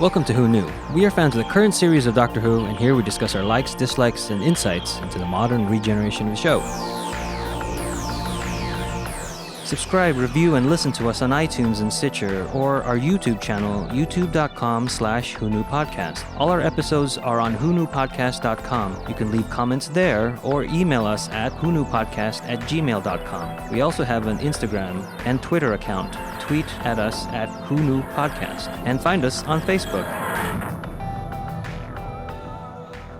Welcome to Who Knew. We are fans of the current series of Doctor Who, and here we discuss our likes, dislikes, and insights into the modern regeneration of the show. Subscribe, review, and listen to us on iTunes and Stitcher, or our YouTube channel, youtube.com/WhoKnewPodcast. All our episodes are on whoknewpodcast.com. You can leave comments there, or email us at whoknewpodcast@gmail.com. We also have an Instagram and Twitter account. Tweet at us at whoknewpodcast, and find us on Facebook.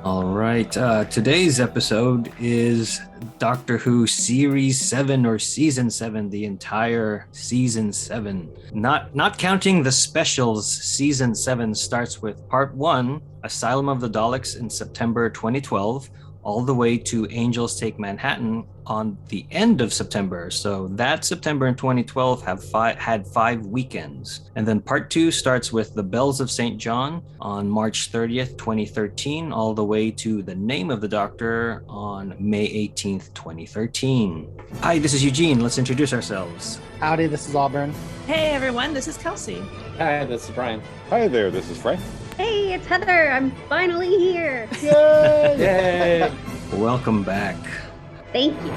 All right, today's episode is Doctor Who Series 7 or Season 7, the entire Season 7. Not counting the specials, Season 7 starts with Part 1, Asylum of the Daleks in September 2012, all the way to Angels Take Manhattan on the end of September. So that September in 2012 had 5 weekends. And then Part 2 starts with The Bells of St. John on March 30th, 2013, all the way to The Name of the Doctor on May 18th, 2013. Hi, this is Eugene. Let's introduce ourselves. Howdy, this is Auburn. Hey everyone, this is Kelsey. Hi, this is Brian. Hi there, this is Frank. Hey, it's Heather. I'm finally here. Yay! Yay! Welcome back. Thank you.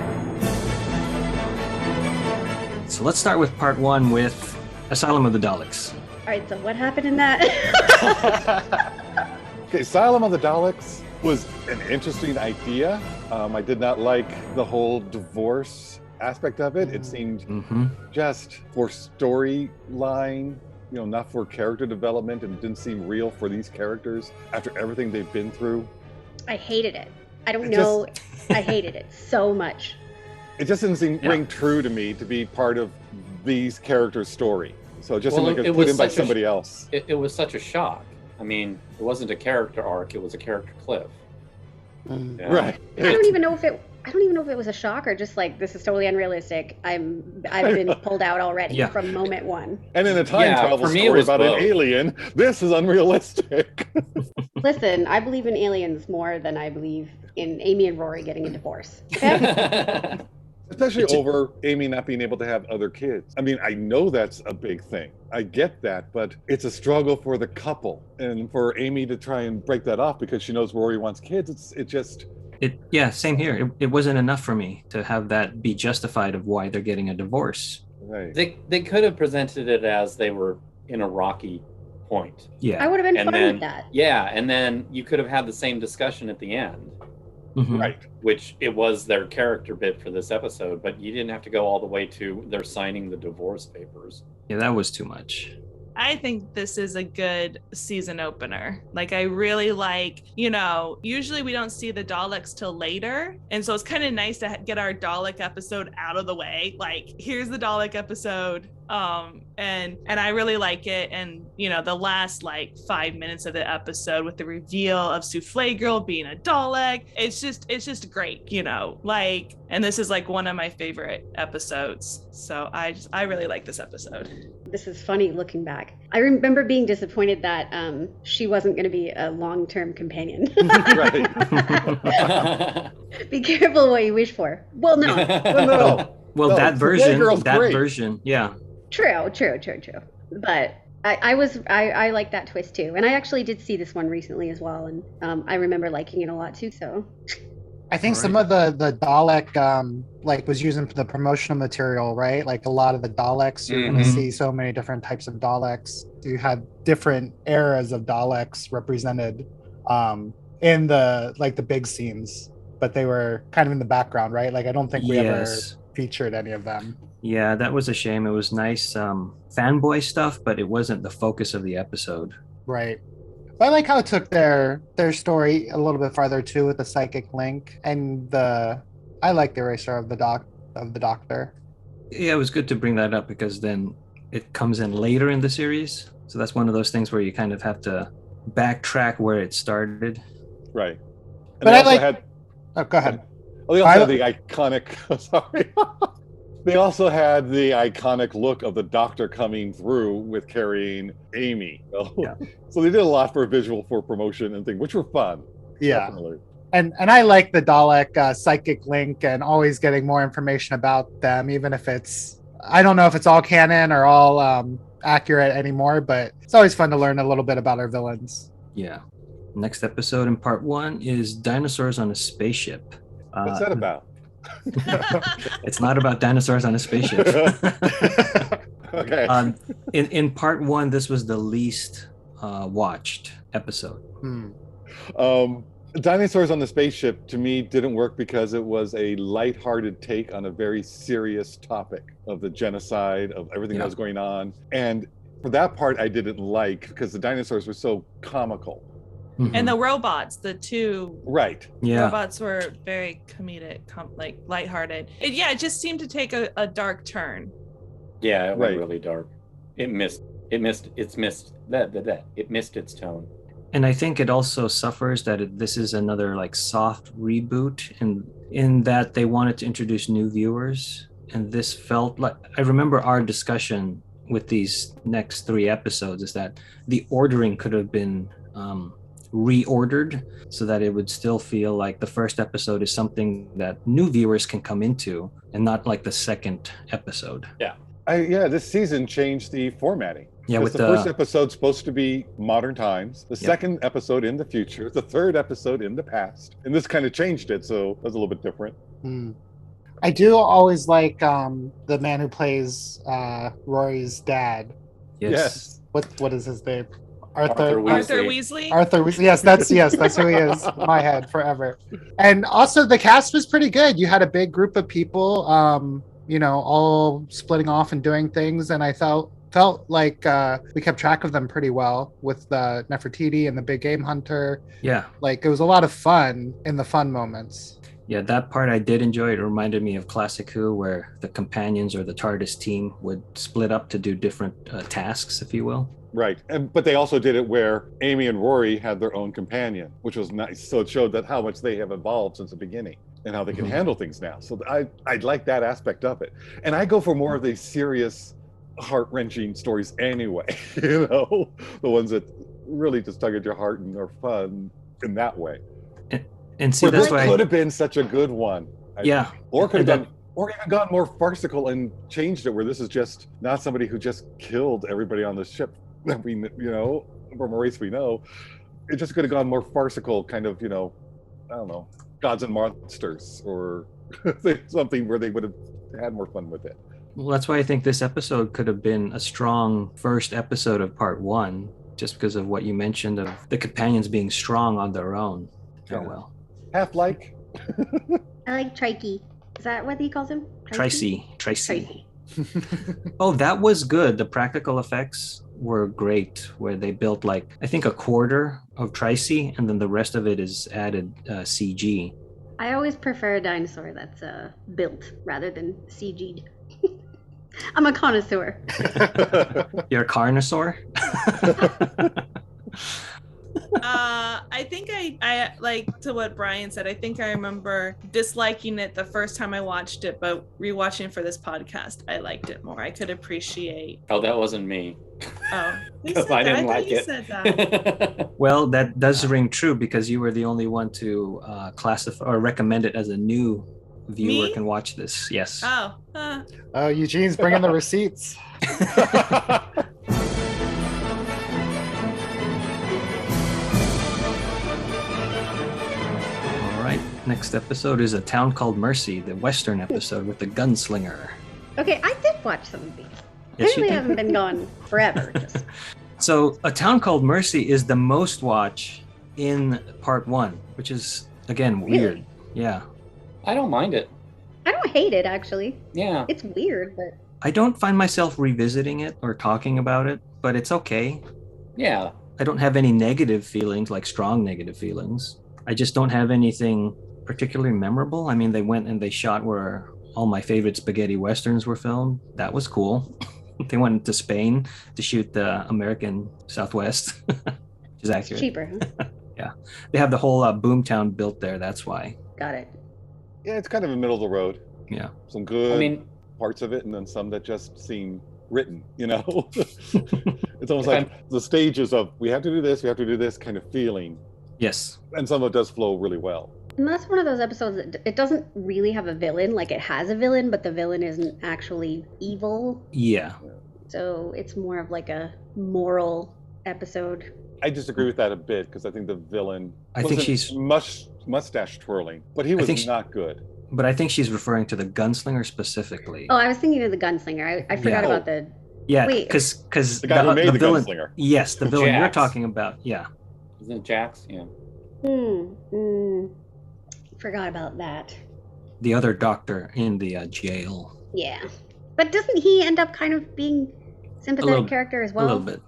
So let's start with Part 1 with Asylum of the Daleks. All right, so what happened in that? Okay, Asylum of the Daleks was an interesting idea. I did not like the whole divorce aspect of it. It seemed just for storyline, not for character development, and it didn't seem real for these characters after everything they've been through. I hated it. I don't know. I hated it so much. It just didn't ring true to me to be part of these characters' story. So it just seemed like it was put in by somebody else. It was such a shock. I mean, it wasn't a character arc; it was a character cliff. Yeah. Right. I don't even know if it was a shock or just like, this is totally unrealistic. I've been pulled out already from moment one. And in a time travel story about an alien, this is unrealistic. Listen, I believe in aliens more than I believe in Amy and Rory getting a divorce. Okay? Especially over Amy not being able to have other kids. I mean, I know that's a big thing. I get that, but it's a struggle for the couple. And for Amy to try and break that off because she knows Rory wants kids, Same here. It wasn't enough for me to have that be justified of why they're getting a divorce. Right. They could have presented it as they were in a rocky point. Yeah. I would have been fine with that. Yeah, and then you could have had the same discussion at the end. Mm-hmm. Right. Which it was their character bit for this episode, but you didn't have to go all the way to they're signing the divorce papers. Yeah, that was too much. I think this is a good season opener. Like, I really like, usually we don't see the Daleks till later. And so it's kind of nice to get our Dalek episode out of the way. Like, here's the Dalek episode. And I really like it. And, the last 5 minutes of the episode with the reveal of Souffle Girl being a Dalek, it's just great, and this is one of my favorite episodes. So I really like this episode. This is funny looking back. I remember being disappointed that she wasn't going to be a long-term companion. Right. Be careful what you wish for. Well, no. Well, that version, yeah. True. But I like that twist too. And I actually did see this one recently as well. And I remember liking it a lot too, so... I think some of the Dalek was using the promotional material, right? Like a lot of the Daleks, you're going to see so many different types of Daleks. You had different eras of Daleks represented in the big scenes, but they were kind of in the background, right? Like I don't think we ever featured any of them. Yeah, that was a shame. It was nice fanboy stuff, but it wasn't the focus of the episode. Right. I like how it took their story a little bit farther too with the psychic link, and I like the eraser of the Doctor. Yeah, it was good to bring that up because then it comes in later in the series. So that's one of those things where you kind of have to backtrack where it started. Right. And but go ahead. They also had the iconic. Sorry. They also had the iconic look of the Doctor coming through with carrying Amy. So they did a lot for promotion and things, which were fun. Yeah. Definitely. And I like the Dalek psychic link and always getting more information about them, even if it's I don't know if it's all canon or all accurate anymore, but it's always fun to learn a little bit about our villains. Yeah. Next episode in part 1 is Dinosaurs on a Spaceship. What's that about? It's not about dinosaurs on a spaceship. Okay. In part 1, this was the least watched episode. Dinosaurs on the Spaceship to me didn't work because it was a lighthearted take on a very serious topic of the genocide, of everything that was going on. And for that part, I didn't like because the dinosaurs were so comical. And the robots, the two robots were very comedic, like lighthearted. It just seemed to take a dark turn. Yeah, it went really dark. It missed its tone. And I think it also suffers that this is another like soft reboot in that they wanted to introduce new viewers. And this felt like, I remember our discussion with these next 3 episodes is that the ordering could have been reordered so that it would still feel like the first episode is something that new viewers can come into and not like the second episode. This season changed the formatting. Yeah, with the first episode's supposed to be modern times, the second episode in the future, the third episode in the past, and this kind of changed it, so it was a little bit different. I do always like the man who plays Rory's dad. Yes. What is his name? Arthur Weasley. Arthur Weasley. That's who he is in my head forever. And also the cast was pretty good. You had a big group of people, all splitting off and doing things, and I felt like we kept track of them pretty well with the Nefertiti and the big game hunter. Yeah. Like it was a lot of fun in the fun moments. Yeah, that part I did enjoy. It reminded me of Classic Who, where the companions or the TARDIS team would split up to do different tasks, if you will. Right. But they also did it where Amy and Rory had their own companion, which was nice. So it showed that how much they have evolved since the beginning and how they can handle things now. So I like that aspect of it. And I go for more of the serious, heart-wrenching stories anyway, the ones that really just tug at your heart and are fun in that way. And see, that's why could have been such a good one. Or could have done, or even gotten more farcical and changed it where this is just not somebody who just killed everybody on the ship that we, from a race we know. It just could have gone more farcical, kind of, I don't know, Gods and Monsters or something where they would have had more fun with it. Well, that's why I think this episode could have been a strong first episode of part 1, just because of what you mentioned of the companions being strong on their own. Yeah. Oh, well. Half-like. I like Trikey. Is that what he calls him? Tricey. Oh, that was good. The practical effects were great, where they built like, I think, a quarter of Tricey, and then the rest of it is added CG. I always prefer a dinosaur that's built rather than CG'd. I'm a connoisseur. You're a carnosaur? I think I like to what Brian said. I think I remember disliking it the first time I watched it, but rewatching for this podcast, I liked it more. I could appreciate. Oh, that wasn't me. Oh, because I didn't like it. Said that. Well, that does ring true because you were the only one to classify or recommend it as a new viewer can watch this. Yes. Oh, Eugene's bringing the receipts. Next episode is A Town Called Mercy, the Western episode with the gunslinger. Okay, I did watch some of these. Yes, Apparently I haven't been gone forever. So A Town Called Mercy is the most watch in part 1, which is, again, weird. Really? Yeah. I don't mind it. I don't hate it, actually. Yeah. It's weird, but... I don't find myself revisiting it or talking about it, but it's okay. Yeah. I don't have any negative feelings, like strong negative feelings. I just don't have anything particularly memorable. I mean, they went and they shot where all my favorite spaghetti westerns were filmed. That was cool. They went to Spain to shoot the American Southwest, which is accurate. It's cheaper, huh? Yeah. They have the whole boomtown built there. That's why. Got it. Yeah, it's kind of in the middle of the road. Yeah. Some good parts of it, and then some that just seem written, It's almost like the stages of we have to do this kind of feeling. Yes. And some of it does flow really well. And that's one of those episodes that it doesn't really have a villain. Like, it has a villain, but the villain isn't actually evil. Yeah. So it's more of like a moral episode. I disagree with that a bit because I think the villain I think she's mustache twirling, but he was not good. But I think she's referring to the gunslinger specifically. Oh, I was thinking of the gunslinger. I forgot about the... Yeah, Wait. because the guy who made the villain, gunslinger. Yes, the villain Jax. you're talking about. Yeah. Isn't it Jax? Yeah. Forgot about that. The other doctor in the jail. Yeah. But doesn't he end up kind of being sympathetic character as well? A little bit.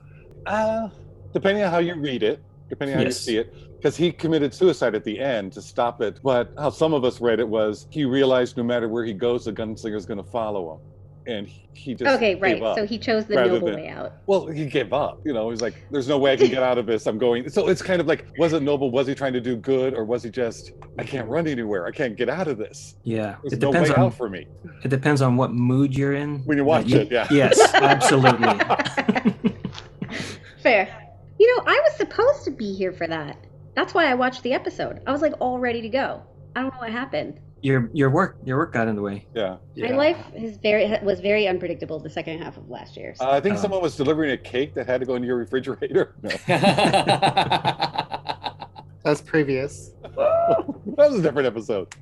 Depending on how you read it, depending on how you see it, because he committed suicide at the end to stop it. But how some of us read it was he realized no matter where he goes, the gunslinger's going to follow him. And he just gave up. So he chose the noble way out. Well, he gave up. You know, he's like, there's no way I can get out of this. I'm going. So it's kind of like, was it noble? Was he trying to do good? Or was he just, I can't run anywhere. I can't get out of this. Yeah. There's no way out for me. It depends on what mood you're in. When you watch it, yeah. Yes, absolutely. Fair. You know, I was supposed to be here for that. That's why I watched the episode. I was like all ready to go. I don't know what happened. Your work got in the way. Yeah. My life was very unpredictable the second half of last year. So. I think someone was delivering a cake that had to go into your refrigerator. No. That's previous. That was a different episode.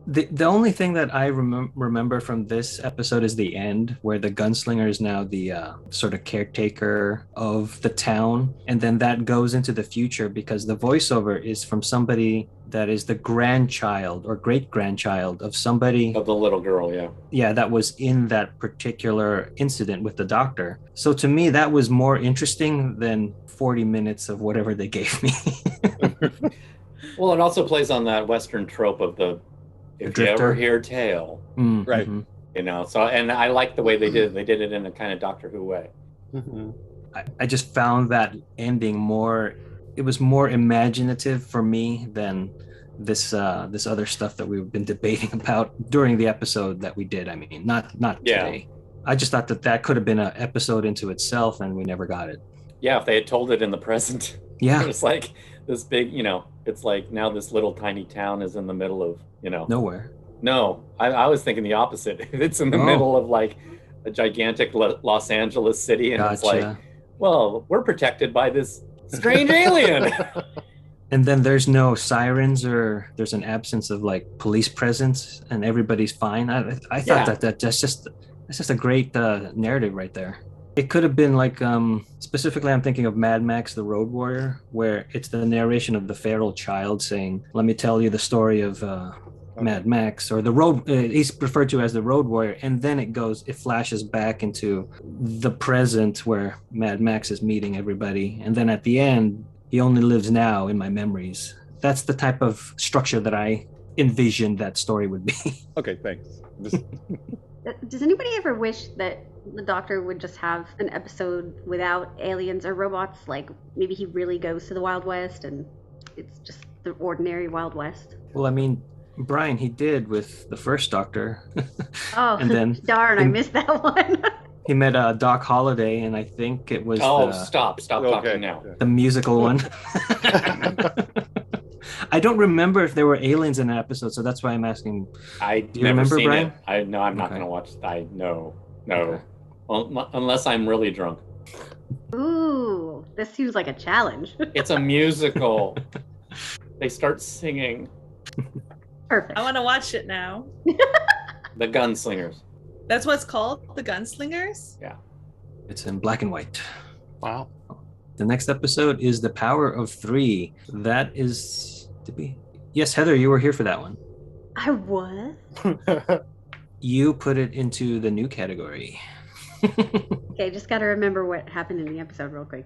The only thing that I remember from this episode is the end, where the gunslinger is now the sort of caretaker of the town. And then that goes into the future because the voiceover is from somebody that is the grandchild or great-grandchild of somebody. Of the little girl, yeah. Yeah, that was in that particular incident with the doctor. So to me, that was more interesting than 40 minutes of whatever they gave me. Well, it also plays on that Western trope of the if you ever hear tale, right? You know. So, and I like the way they did it. They did it in a kind of Doctor Who way. I just found that ending more. It was more imaginative for me than this other stuff that we've been debating about during the episode that we did. I mean, not today. I just thought that could have been an episode into itself, and we never got it. Yeah, if they had told it in the present. Yeah, it's like this big, you know, it's like now this little tiny town is in the middle of, you know, nowhere. No, I was thinking the opposite. It's in the middle of like a gigantic Los Angeles city, and it's like, well, we're protected by this strange alien. And then there's no sirens, or there's an absence of like police presence, and everybody's fine. I thought that's just a great narrative right there. It could have been like, specifically I'm thinking of Mad Max, the Road Warrior, where it's the narration of the feral child saying, let me tell you the story of Mad Max, or the road, he's referred to as the Road Warrior. And then it flashes back into the present where Mad Max is meeting everybody. And then at the end, he only lives now in my memories. That's the type of structure that I envisioned that story would be. Okay, thanks. Does anybody ever wish that the Doctor would just have an episode without aliens or robots? Like maybe he really goes to the Wild West and it's just the ordinary Wild West. Well, I mean, Brian, he did with the first Doctor. Oh, and then darn, I missed that one. He met Doc Holliday, and I think it was stop talking now. The musical one. I don't remember if there were aliens in that episode, so that's why I'm asking. Do you remember, seen Brian? it. I'm not going to watch. No. Okay. Well, unless I'm really drunk. Ooh, this seems like a challenge. It's a musical. They start singing. Perfect. I want to watch it now. The Gunslingers. That's what it's called? The Gunslingers? Yeah. It's in black and white. Wow. The next episode is The Power of Three. That is... Yes, Heather, you were here for that one. I was? You put it into the new category. Okay, just got to remember what happened in the episode real quick.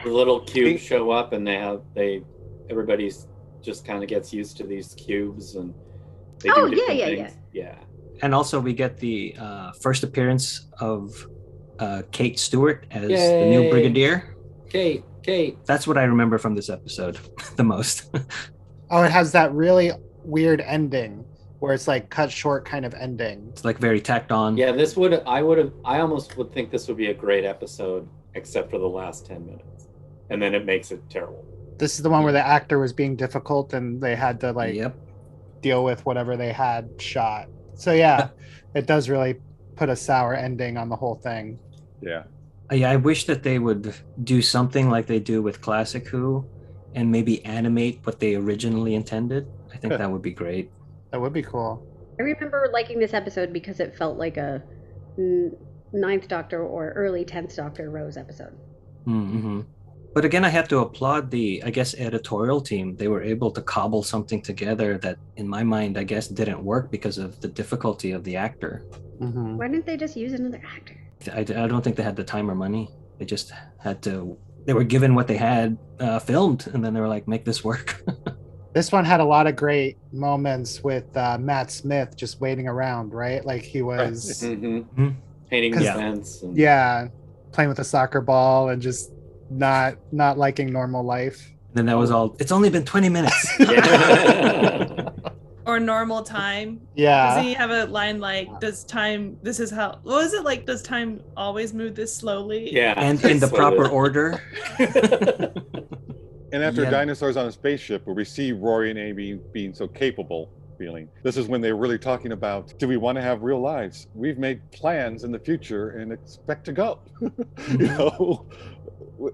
The little cubes show up, and everybody's just kind of gets used to these cubes, and they do different things. Yeah. And also we get the first appearance of Kate Stewart as the new Brigadier. Kate. That's what I remember from this episode the most. Oh, it has that really weird ending where it's like cut short kind of ending. It's like very tacked on. Yeah, I almost would think this would be a great episode, except for the last 10 minutes. And then it makes it terrible. This is the one where the actor was being difficult and they had to like deal with whatever they had shot. So yeah, it does really put a sour ending on the whole thing. Yeah. Yeah, I wish that they would do something like they do with Classic Who and maybe animate what they originally intended. I think that would be great. That would be cool. I remember liking this episode because it felt like a Ninth Doctor or early 10th Doctor Rose episode. Mm-hmm. But again, I have to applaud the, I guess, editorial team. They were able to cobble something together that, in my mind, I guess, didn't work because of the difficulty of the actor. Mm-hmm. Why didn't they just use another actor? I don't think they had the time or money. They just had to, they were given what they had filmed, and then they were like, make this work. This one had a lot of great moments with Matt Smith just waiting around, right? Like he was painting the fence. And... Yeah, playing with a soccer ball and just not liking normal life. Then that was all. It's only been 20 minutes. Or normal time. Yeah. Does he have a line like, does time, this is how, what was it like, does time always move this slowly? Yeah. And in the proper order. And after Dinosaurs on a Spaceship, where we see Rory and Amy being so capable, this is when they're really talking about, do we want to have real lives? We've made plans in the future and expect to go. You know?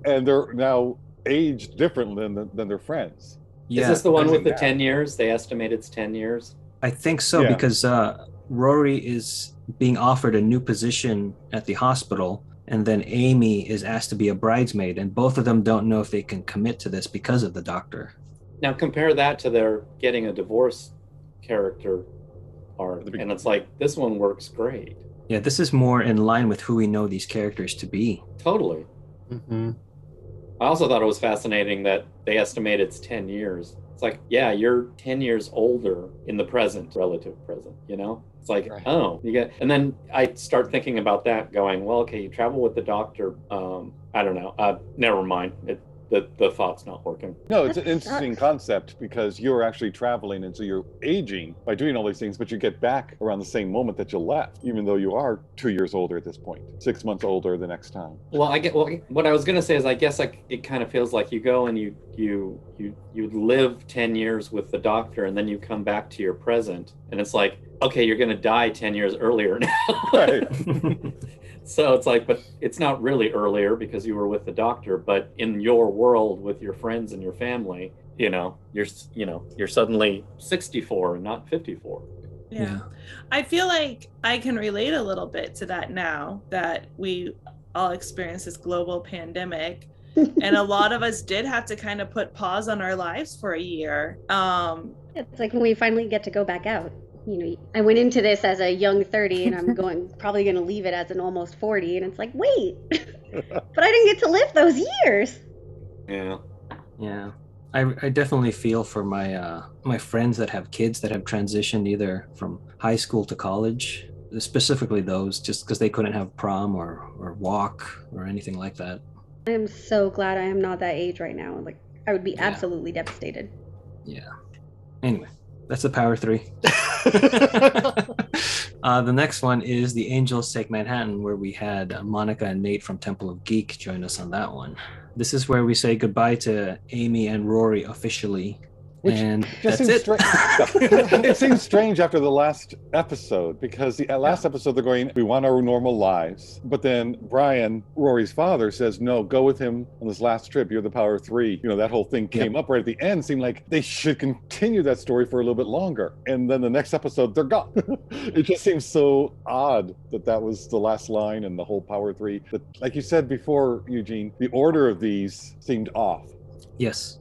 And they're now aged differently than their friends. Yeah. Is this the one with the 10 years? They estimate it's 10 years? I think so, because Rory is being offered a new position at the hospital, and then Amy is asked to be a bridesmaid, and both of them don't know if they can commit to this because of the doctor. Now compare that to their getting a divorce character arc, and it's like, this one works great. Yeah, this is more in line with who we know these characters to be. Totally. Mm-hmm. I also thought it was fascinating that they estimate it's 10 years. It's like, yeah, you're 10 years older in the present, relative present, you know? It's like, oh, you get, and then I start thinking about that going, well, okay, you travel with the doctor. I don't know. Never mind. The thought's not working. No, it's an interesting concept because you're actually traveling, and so you're aging by doing all these things, but you get back around the same moment that you left, even though you are 2 years older at this point, 6 months older the next time. Well, what I was gonna say is, I guess it kind of feels like you go and you live 10 years with the doctor, and then you come back to your present, and it's like, okay, you're gonna die 10 years earlier now. Right. So it's like, but it's not really earlier because you were with the doctor, but in your world with your friends and your family, you're suddenly 64 and not 54. Yeah. I feel like I can relate a little bit to that now that we all experience this global pandemic. And a lot of us did have to kind of put pause on our lives for a year. It's like when we finally get to go back out. I went into this as a young 30 and I'm probably going to leave it as an almost 40. And it's like, wait, but I didn't get to live those years. Yeah. Yeah. I definitely feel for my friends that have kids that have transitioned either from high school to college, specifically those, just because they couldn't have prom or walk or anything like that. I am so glad I am not that age right now. Like, I would be absolutely devastated. Yeah. Anyway, that's the Power 3. The next one is The Angels Take Manhattan, where we had Monica and Nate from Temple of Geek join us on that one. This is where we say goodbye to Amy and Rory officially. And that's it. It seems strange after the last episode, because the last episode they're going, we want our normal lives. But then Brian, Rory's father, says, no, go with him on this last trip. You're the Power of 3. That whole thing came up right at the end. Seemed like they should continue that story for a little bit longer. And then the next episode, they're gone. It just seems so odd that was the last line and the whole Power 3. But like you said before, Eugene, the order of these seemed off. Yes.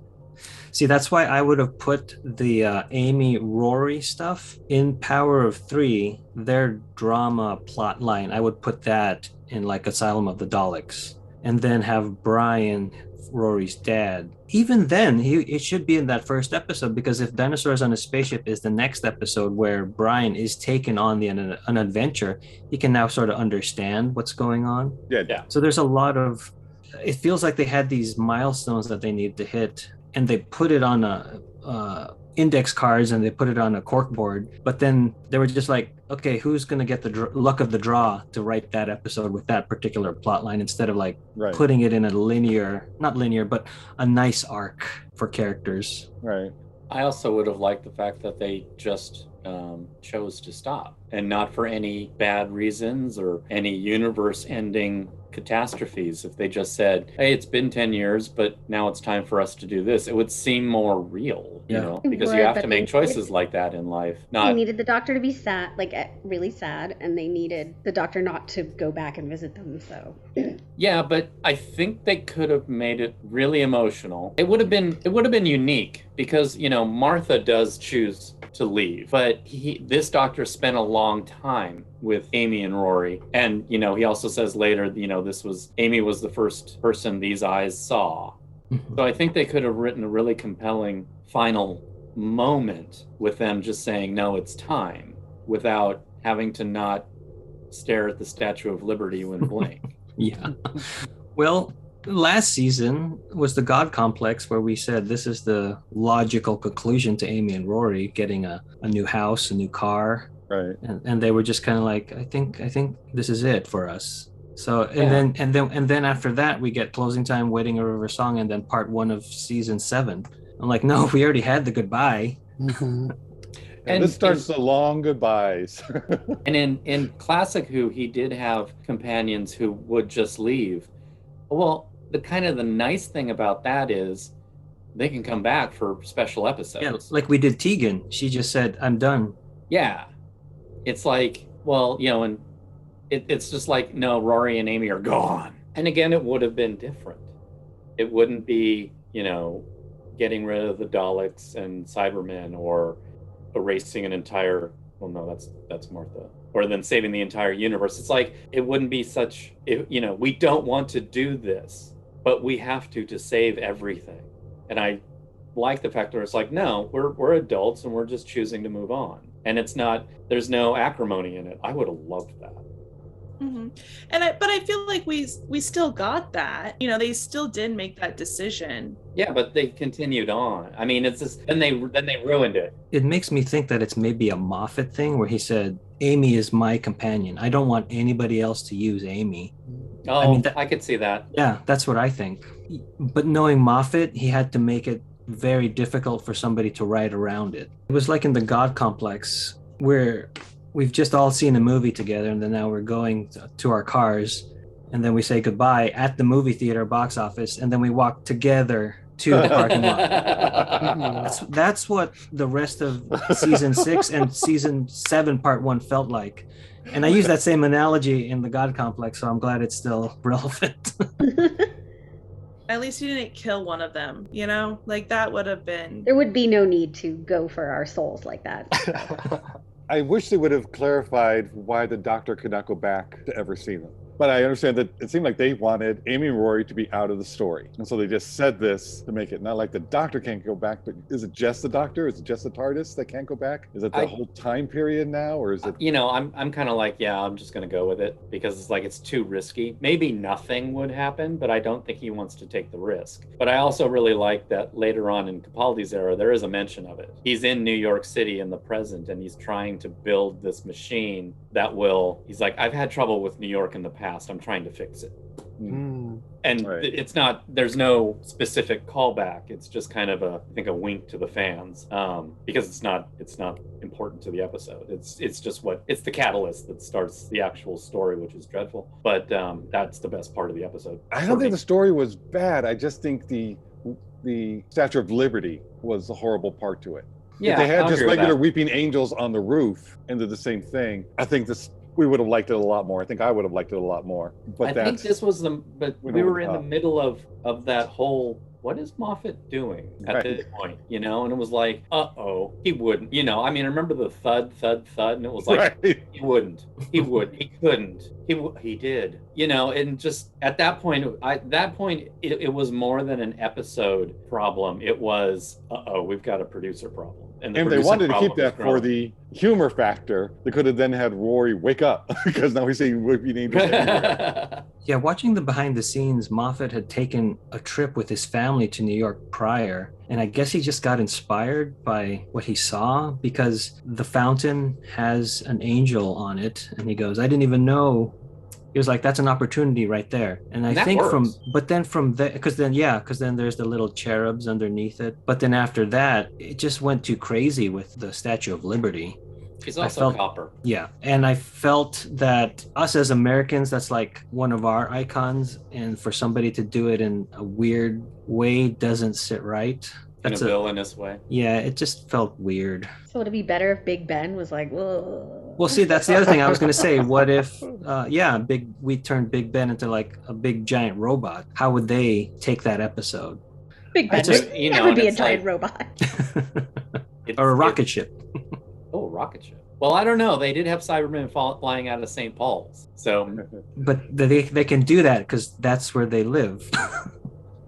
See, that's why I would have put the Amy Rory stuff in Power of 3, their drama plot line. I would put that in like Asylum of the Daleks, and then have Brian, Rory's dad. Even then, it should be in that first episode, because if Dinosaurs on a Spaceship is the next episode where Brian is taken on an adventure, he can now sort of understand what's going on. Yeah. So there's a lot of, it feels like they had these milestones that they need to hit, and they put it on index cards and they put it on a cork board. But then they were just like, okay, who's going to get the luck of the draw to write that episode with that particular plot line instead of like putting it in a not linear, but a nice arc for characters. Right. I also would have liked the fact that they just chose to stop, and not for any bad reasons or any universe-ending catastrophes. If they just said, hey, it's been 10 years, but now it's time for us to do this, it would seem more real, you know, because you have to make choices like that in life. They needed the Doctor to be sad, like really sad, and they needed the Doctor not to go back and visit them, so. Yeah, but I think they could have made it really emotional. It would have been unique because, you know, Martha does choose to leave, but this Doctor spent a long time with Amy and Rory, and you know, he also says later, you know, Amy was the first person these eyes saw. So I think they could have written a really compelling final moment with them just saying, no, it's time, without having to not stare at the Statue of Liberty and blink. Yeah. Well, last season was the God Complex, where we said this is the logical conclusion to Amy and Rory getting a new house, a new car. Right. And they were just kind of like, I think this is it for us. So and then after that we get Closing Time, Wedding, a River Song, and then part 1 of season 7. I'm like, no, we already had the goodbye. And this starts the long goodbyes. And in classic Who, he did have companions who would just leave. Well, the nice thing about that is they can come back for special episodes. Yeah, like we did Tegan. She just said, I'm done. Yeah. It's like, well, you know, and it's just like, no, Rory and Amy are gone. And again, it would have been different. It wouldn't be, you know, getting rid of the Daleks and Cybermen, or erasing an entire, well, no, that's Martha. Or then saving the entire universe. It's like, it wouldn't be such, you know, we don't want to do this, but we have to save everything. And I like the fact that it's like, no, we're adults and we're just choosing to move on. And it's not, there's no acrimony in it. I would have loved that. Mm-hmm. But I feel like we still got that. You know, they still did make that decision. Yeah, but they continued on. I mean, it's just then they ruined it. It makes me think that it's maybe a Moffat thing where he said, Amy is my companion. I don't want anybody else to use Amy. Oh, I mean, I could see that. Yeah, that's what I think. But knowing Moffat, he had to make it very difficult for somebody to write around it. It was like in the God Complex, where we've just all seen a movie together, and then now we're going to our cars, and then we say goodbye at the movie theater box office, and then we walk together to the parking lot. That's what the rest of season 6 and season 7 part 1 felt like. And I use that same analogy in the God Complex, so I'm glad it's still relevant. At least you didn't kill one of them, you know? Like, that would have been... There would be no need to go for our souls like that. I wish they would have clarified why the Doctor could not go back to ever see them. But I understand that it seemed like they wanted Amy and Rory to be out of the story. And so they just said this to make it not like the Doctor can't go back, but is it just the Doctor? Is it just the TARDIS that can't go back? Is it the whole time period now? Or is it... You know, I'm kind of like, yeah, I'm just going to go with it because it's like, it's too risky. Maybe nothing would happen, but I don't think he wants to take the risk. But I also really like that later on in Capaldi's era, there is a mention of it. He's in New York City in the present, and he's trying to build this machine that will, he's like, I've had trouble with New York in the past. I'm trying to fix it. And it's not, there's no specific callback. It's just kind of I think a wink to the fans, because it's not important to the episode. It's just it's the catalyst that starts the actual story, which is dreadful. But that's the best part of the episode. I don't think the story was bad. I just think the Statue of Liberty was the horrible part to it. Yeah, if they had just regular weeping angels on the roof and did the same thing, I think we would have liked it a lot more. I think I would have liked it a lot more. But I think this was we were in the middle of that whole, what is Moffat doing at this point, you know? And it was like, he wouldn't, you know? I mean, I remember the thud, and it was like, he wouldn't, he couldn't, he did, you know? And just at that point, it was more than an episode problem. It was, we've got a producer problem. And if they wanted to keep that for the humor factor, they could have then had Rory wake up because now he's saying weeping angels everywhere. Yeah, watching the behind the scenes, Moffat had taken a trip with his family to New York prior, and I guess he just got inspired by what he saw because the fountain has an angel on it, and he goes, "I didn't even know." He was like, "That's an opportunity right there." And I that think works. but then from there, because then there's the little cherubs underneath it. But then after that, it just went too crazy with the Statue of Liberty. She's I also felt copper. Yeah, and I felt that us as Americans, that's like one of our icons, and for somebody to do it in a weird way doesn't sit right. In a villainous way. Yeah, it just felt weird. So would it be better if Big Ben was like, whoa? Well, see, that's the other thing I was going to say. What if, we turned Big Ben into like a big giant robot? How would they take that episode? Big Ben that would be a giant robot. Or a rocket ship. Oh, a rocket ship. Well, I don't know. They did have Cybermen flying out of St. Paul's. So, but they can do that because that's where they live.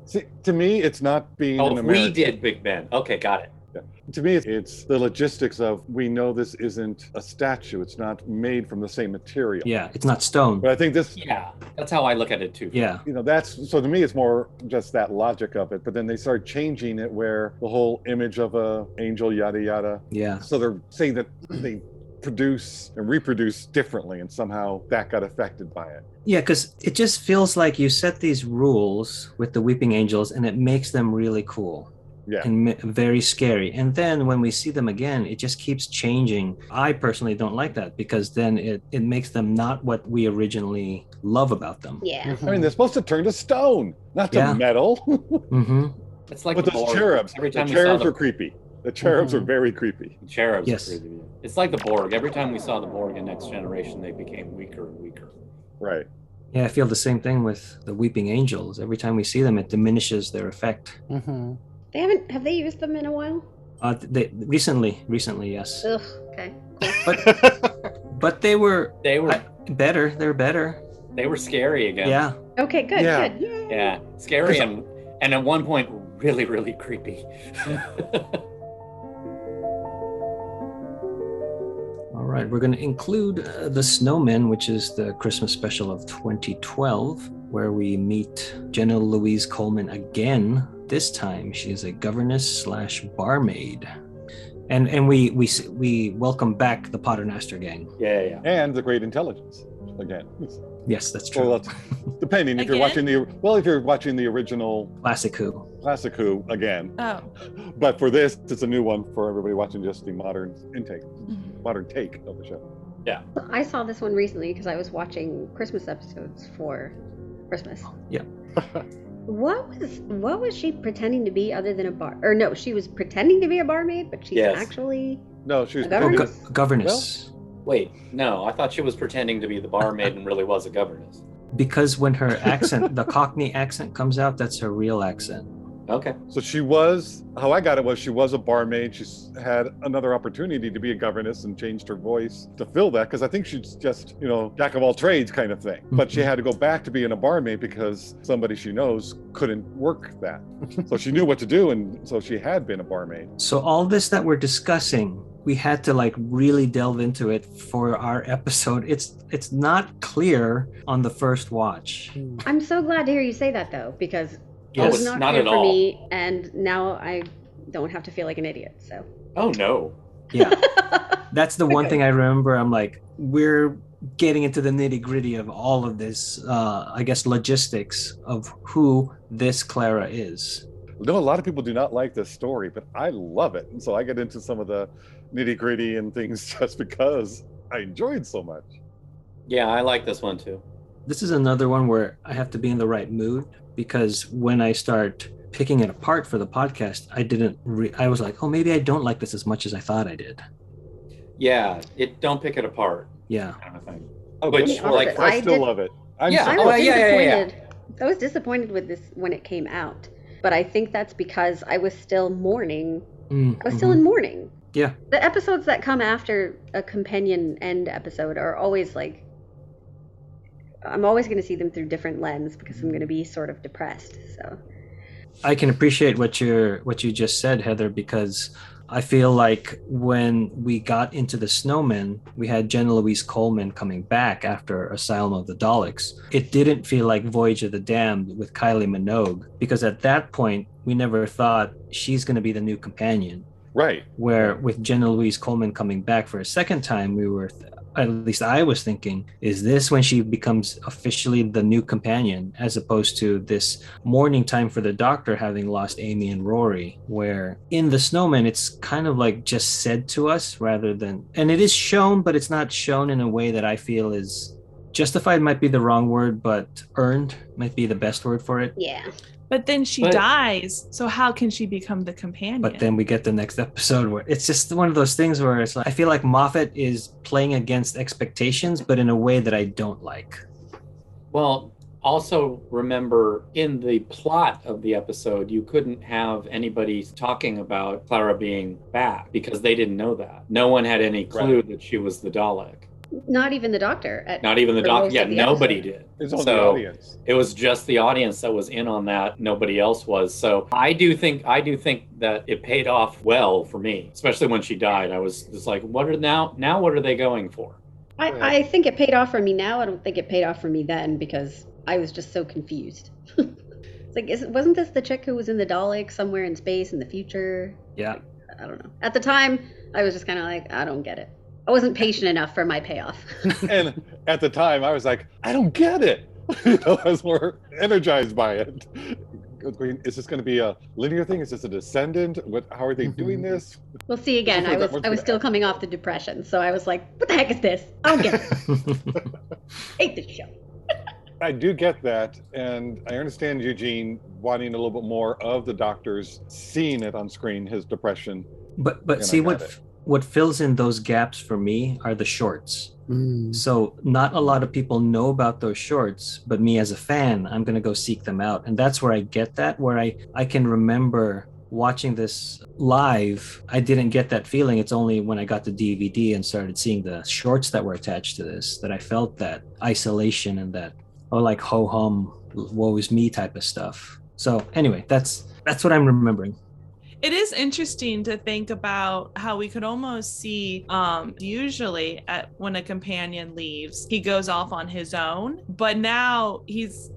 See, to me, it's not being an American. We did Big Ben. Okay, got it. Yeah. To me, it's the logistics of, we know this isn't a statue. It's not made from the same material. Yeah, it's not stone. But I think this... Yeah, that's how I look at it too. Yeah. So to me, it's more just that logic of it. But then they start changing it where the whole image of a angel, yada, yada. Yeah. So they're saying that they produce and reproduce differently, and somehow that got affected by it. Yeah, because it just feels like you set these rules with the weeping angels and it makes them really cool. Yeah. And very scary. And then when we see them again, it just keeps changing. I personally don't like that because then it makes them not what we originally love about them. Yeah. I mean, they're supposed to turn to stone, not to metal. Mm-hmm. It's like but those cherubs. The cherubs are creepy. The cherubs are very creepy. The cherubs Yes. are creepy. It's like the Borg. Every time we saw the Borg in Next Generation, they became weaker and weaker. Right. Yeah, I feel the same thing with the weeping angels. Every time we see them, it diminishes their effect. Mm-hmm. Have they used them in a while? Recently, yes. Ugh, okay. But they were better. They're better. They were scary again. Yeah. Okay, good, Yeah. good. Yay. Yeah, scary and at one point really, really creepy. All right, we're going to include The Snowmen, which is the Christmas special of 2012, where we meet Jenna Louise Coleman again. This time, she is a governess/barmaid, and we welcome back the Paternoster gang. Yeah. And the Great Intelligence again. Yes, that's true. Well, depending if you're watching the original Classic Who again. Oh. But for this, it's a new one for everybody watching just the modern take of the show. Yeah. I saw this one recently because I was watching Christmas episodes for Christmas. Yeah. What was she pretending to be other than a bar? Or no, she was pretending to be a barmaid, but she's actually no, she was a governess. Governess. Wait, no, I thought she was pretending to be the barmaid and really was a governess. Because when her accent, the Cockney accent comes out, that's her real accent. Okay. So how I got it was she was a barmaid. She had another opportunity to be a governess and changed her voice to fill that, because I think she's just, jack of all trades kind of thing. But she had to go back to being a barmaid because somebody she knows couldn't work that. So she knew what to do, and so she had been a barmaid. So all this that we're discussing, we had to really delve into it for our episode. It's not clear on the first watch. I'm so glad to hear you say that though, because Yes, it was not not clear at for all. me, and now I don't have to feel like an idiot. So Oh no. Yeah. That's the one thing I remember. I'm like, we're getting into the nitty-gritty of all of this, I guess, logistics of who this Clara is. A lot of people do not like this story, but I love it. And so I get into some of the nitty-gritty and things just because I enjoyed so much. Yeah, I like this one too. This is another one where I have to be in the right mood, because when I start picking it apart for the podcast, I was like, oh, maybe I don't like this as much as I thought I did. Yeah, don't pick it apart. Yeah. Kind of thing. Oh, Which, but I still love it. I was disappointed with this when it came out, but I think that's because I was still mourning. I was still in mourning. Yeah. The episodes that come after a companion end episode are always like, I'm always going to see them through different lens because I'm going to be sort of depressed. So I can appreciate what you just said, Heather, because I feel like when we got into the snowman, we had Jenna Louise Coleman coming back after Asylum of the Daleks. It didn't feel like Voyage of the Damned with Kylie Minogue, because at that point, we never thought she's going to be the new companion. Right. Where with Jenna Louise Coleman coming back for a second time, we were, at least I was thinking, is this when she becomes officially the new companion, as opposed to this mourning time for the Doctor having lost Amy and Rory, where in the snowman, it's kind of like just said to us rather than, and it is shown, but it's not shown in a way that I feel is justified, might be the wrong word, but earned might be the best word for it. Yeah. But then she dies, so how can she become the companion? But then we get the next episode where it's just one of those things where it's like, I feel like Moffat is playing against expectations, but in a way that I don't like. Well, also remember, in the plot of the episode, you couldn't have anybody talking about Clara being back because they didn't know that. No one had any clue that she was the Dalek. Not even the Doctor. Not even the Doctor. Yeah, nobody did. It's on the audience. It was just the audience that was in on that. Nobody else was. So I do think that it paid off well for me, especially when she died. I was just like, what are they going for? I think it paid off for me now. I don't think it paid off for me then because I was just so confused. It's like, wasn't this the chick who was in the Dalek somewhere in space in the future? Yeah. Like, I don't know. At the time, I was just kind of like, I don't get it. I wasn't patient enough for my payoff. And at the time, I was like, I don't get it. I was more energized by it. Is this going to be a linear thing? Is this a descendant? How are they doing this? Well, see, again, I was still coming off the depression, so I was like, what the heck is this? I don't get it. Hate this show. I do get that, and I understand Eugene wanting a little bit more of the Doctor's seeing it on screen, his depression. But see, what fills in those gaps for me are the shorts. So not a lot of people know about those shorts, but me as a fan, I'm going to go seek them out. And that's where I get that, where I can remember watching this live. I didn't get that feeling. It's only when I got the DVD and started seeing the shorts that were attached to this that I felt that isolation and that, like ho-hum, woe is me type of stuff. So anyway, that's what I'm remembering. It is interesting to think about how we could almost see usually when a companion leaves, he goes off on his own, but now he's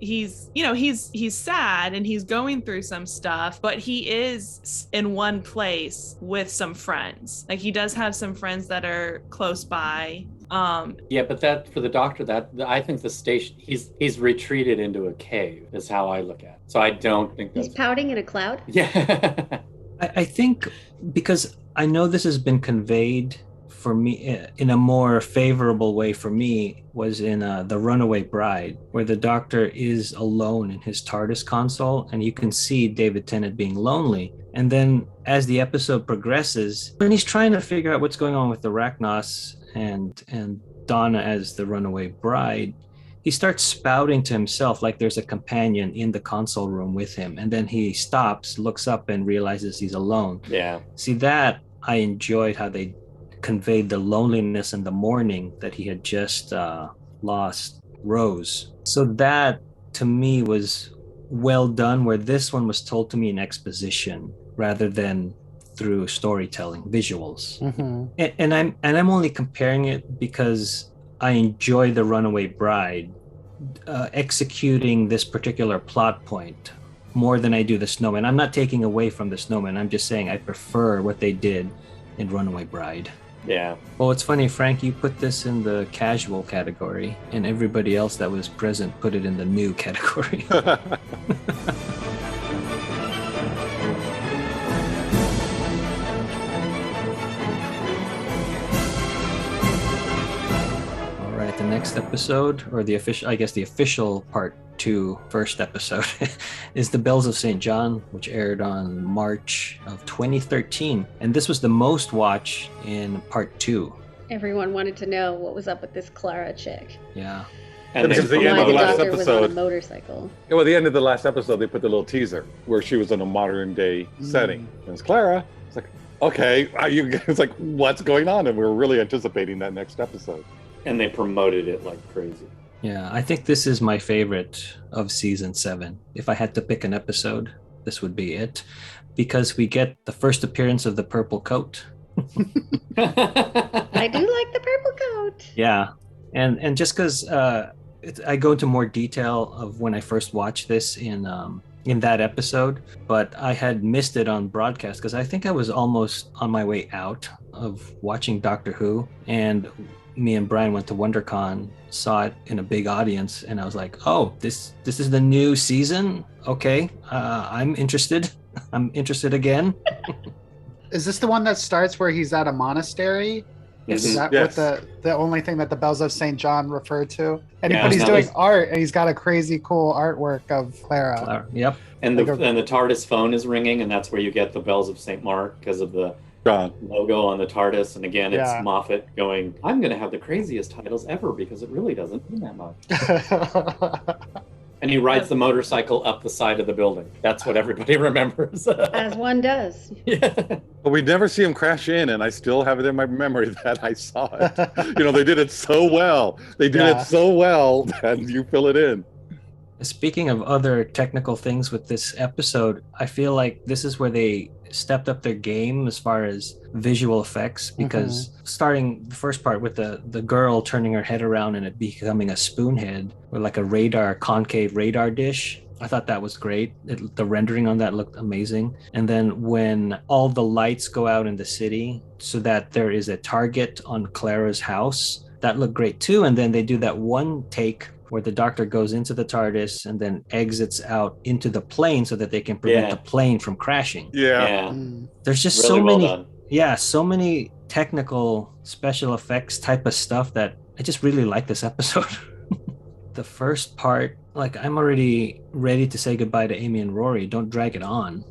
sad and he's going through some stuff, but he is in one place with some friends. Like he does have some friends that are close by. Yeah, but that for the Doctor, that I think the station he's retreated into a cave is how I look at it. So I don't think he's pouting in a cloud. Yeah. I think because I know this has been conveyed for me in a more favorable way for me was in The Runaway Bride, where the Doctor is alone in his TARDIS console and you can see David Tennant being lonely. And then as the episode progresses, when he's trying to figure out what's going on with the Arachnos and Donna as the runaway bride, he starts spouting to himself like there's a companion in the console room with him. And then he stops, looks up and realizes he's alone. Yeah. See, that I enjoyed how they conveyed the loneliness and the mourning that he had just lost Rose. So that to me was well done, where this one was told to me in exposition rather than through storytelling, visuals. And I'm only comparing it because I enjoy The Runaway Bride executing this particular plot point more than I do The Snowman. I'm not taking away from The Snowman. I'm just saying I prefer what they did in Runaway Bride. Yeah. Well, it's funny, Frank, you put this in the casual category and everybody else that was present put it in the new category. The next episode, or the official part 2 first episode is The Bells of St. John, which aired on March of 2013. And this was the most watched in part 2. Everyone wanted to know what was up with this Clara chick. Yeah. And because the end of the last episode was on a motorcycle. Well, the end of the last episode, they put the little teaser where she was in a modern day setting. And it's Clara. It's like, okay, it's like, what's going on? And we were really anticipating that next episode. And they promoted it like crazy. Yeah, I think this is my favorite of season 7. If I had to pick an episode, this would be it, because we get the first appearance of the purple coat. I do like the purple coat. Yeah, and just because I go into more detail of when I first watched this in that episode, but I had missed it on broadcast because I think I was almost on my way out of watching Doctor Who, and me and Brian went to WonderCon, saw it in a big audience, and I was like, "Oh, this is the new season. Okay, I'm interested. I'm interested again." Is this the one that starts where he's at a monastery? Yes. Is that Yes. what the only thing that the Bells of St. John refer to? And Yeah, but he's now doing there's- art, and he's got a crazy cool artwork of Clara. Yep. And the Like and the TARDIS phone is ringing, and that's where you get the bells of St. Mark because of the John. logo on the TARDIS. And again, it's Yeah. Moffat going, "I'm going to have the craziest titles ever because it really doesn't mean that much." And he rides the motorcycle up the side of the building. That's what everybody remembers. As one does. Yeah. But we never see him crash in, and I still have it in my memory that I saw it. They did it so well. They did Yeah. it so well that you fill it in. Speaking of other technical things with this episode, I feel like this is where they stepped up their game as far as visual effects, because starting the first part with the girl turning her head around and it becoming a spoon head or like a concave radar dish, I thought that was great. The rendering on that looked amazing. And then when all the lights go out in the city so that there is a target on Clara's house, that looked great too. And then they do that one take where the Doctor goes into the TARDIS and then exits out into the plane so that they can prevent the plane from crashing. Yeah. There's just Really so well many done. so many technical special effects type of stuff that I just really like this episode. The first part, like, I'm already ready to say goodbye to Amy and Rory. Don't drag it on.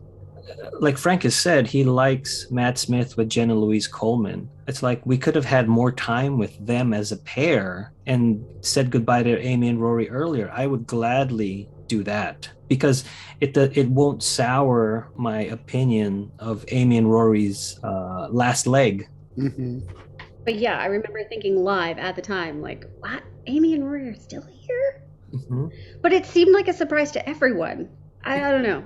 Like Frank has said, he likes Matt Smith with Jenna Louise Coleman. It's like we could have had more time with them as a pair and said goodbye to Amy and Rory earlier. I would gladly do that because it won't sour my opinion of Amy and Rory's last leg. But yeah, I remember thinking live at the time, like, what? Amy and Rory are still here? But it seemed like a surprise to everyone. I don't know.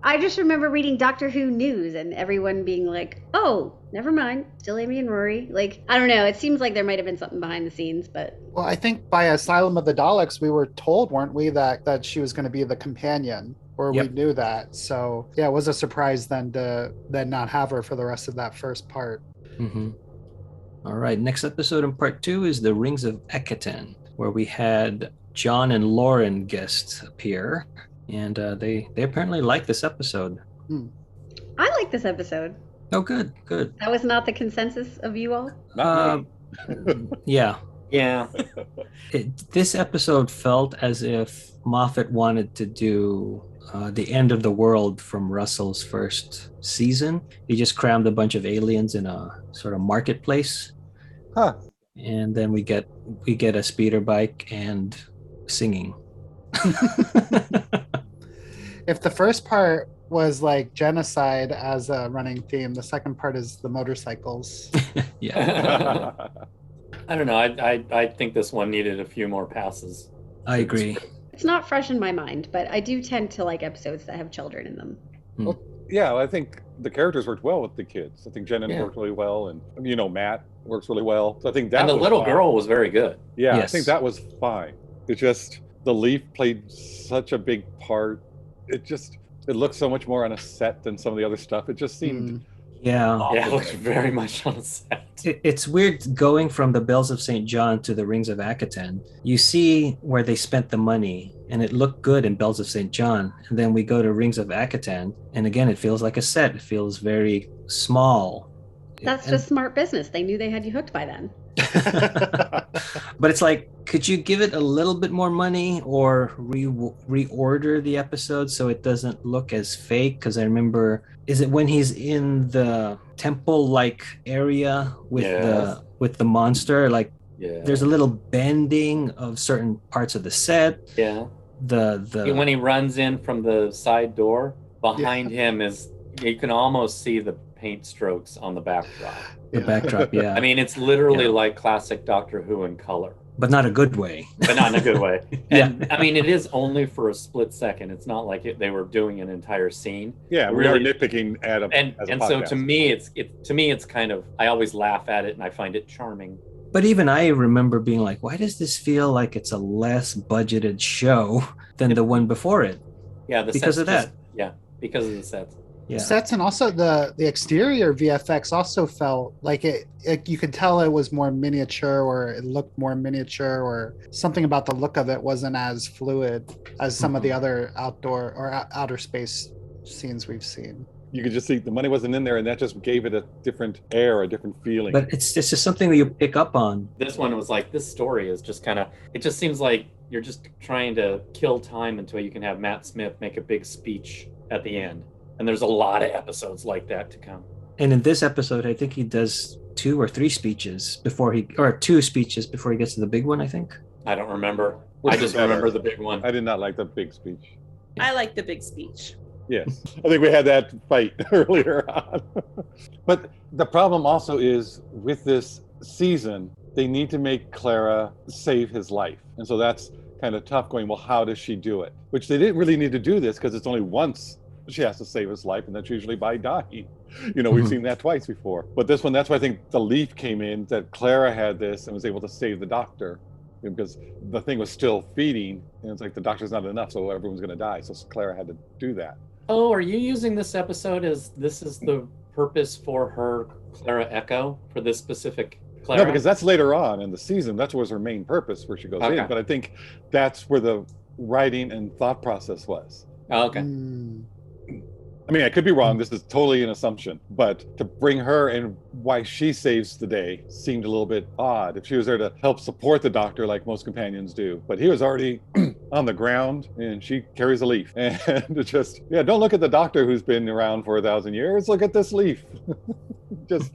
I just remember reading Doctor Who news and everyone being like, oh, never mind, still Amy and Rory. Like, I don't know. It seems like there might have been something behind the scenes, but... Well, I think by Asylum of the Daleks, we were told, weren't we, that she was going to be the companion, or we knew that. So, yeah, it was a surprise then to then not have her for the rest of that first part. All right, next episode in part 2 is The Rings of Ekatan, where we had John and Lauren guests appear. And they apparently like this episode. I like this episode. Oh, good. That was not the consensus of you all? Yeah. Yeah. This episode felt as if Moffat wanted to do the end of the world from Russell's first season. He just crammed a bunch of aliens in a sort of marketplace. And then we get a speeder bike and singing. If the first part was like genocide as a running theme, the second part is the motorcycles. Yeah. I don't know. I think this one needed a few more passes. I agree. It's not fresh in my mind, but I do tend to like episodes that have children in them. Well, yeah, I think the characters worked well with the kids. I think Jen worked really well, and Matt works really well. So I think that and the was little fine. girl was very good. Yeah, Yes. I think that was fine. It just the Leaf played such a big part. It looked so much more on a set than some of the other stuff. It just seemed Yeah. Yeah, it looked very much on a set. It's weird going from the Bells of St. John to the Rings of Akatan. You see where they spent the money, and it looked good in Bells of St. John. And then we go to Rings of Akatan, and again, it feels like a set. It feels very small. That's just smart business. They knew they had you hooked by then. But it's like, could you give it a little bit more money or reorder the episode so it doesn't look as fake? Because I remember, is it when he's in the temple-like area with the monster? Like, there's a little bending of certain parts of the set. Yeah. When he runs in from the side door, behind him is, you can almost see the paint strokes on the backdrop. The backdrop, yeah. I mean, it's literally like classic Doctor Who in color. but not a good way. But not in a good way. And I mean, it is only for a split second. It's not like they were doing an entire scene. Yeah, we are nitpicking at a and as a and podcast. so to me it's kind of, I always laugh at it and I find it charming. But even I remember being like, why does this feel like it's a less budgeted show than the one before it? Yeah, because of that. Because of the sets. Yeah. Sets, and also the exterior VFX also felt like it you could tell it was more miniature, or it looked more miniature, or something about the look of it wasn't as fluid as some of the other outdoor or outer space scenes we've seen. You could just see the money wasn't in there, and that just gave it a different air, a different feeling. But it's just something that you pick up on. This one was like, this story is just kind of, it just seems like you're just trying to kill time until you can have Matt Smith make a big speech at the end. And there's a lot of episodes like that to come. And in this episode, I think he does 2 or 3 speeches before he gets to the big one, I think. I don't remember. Which I just remember the big one. I did not like the big speech. I like the big speech. Yes, I think we had that fight earlier on. But the problem also is with this season, they need to make Clara save his life. And so that's kind of tough going, well, how does she do it? Which they didn't really need to do this because it's only once she has to save his life, and that's usually by dying. We've seen that twice before. But this one, that's why I think the leap came in, that Clara had this and was able to save the doctor, because the thing was still feeding, and it's like the doctor's not enough, so everyone's going to die. So Clara had to do that. Oh, are you using this episode as this is the purpose for her Clara Echo, for this specific Clara? No, because that's later on in the season. That was her main purpose, where she goes in. But I think that's where the writing and thought process was. Oh, okay. I mean, I could be wrong. This is totally an assumption. But to bring her and why she saves the day seemed a little bit odd. If she was there to help support the doctor like most companions do. But he was already on the ground, and she carries a leaf. And it's just, don't look at the doctor who's been around for 1,000 years. Look at this leaf. Just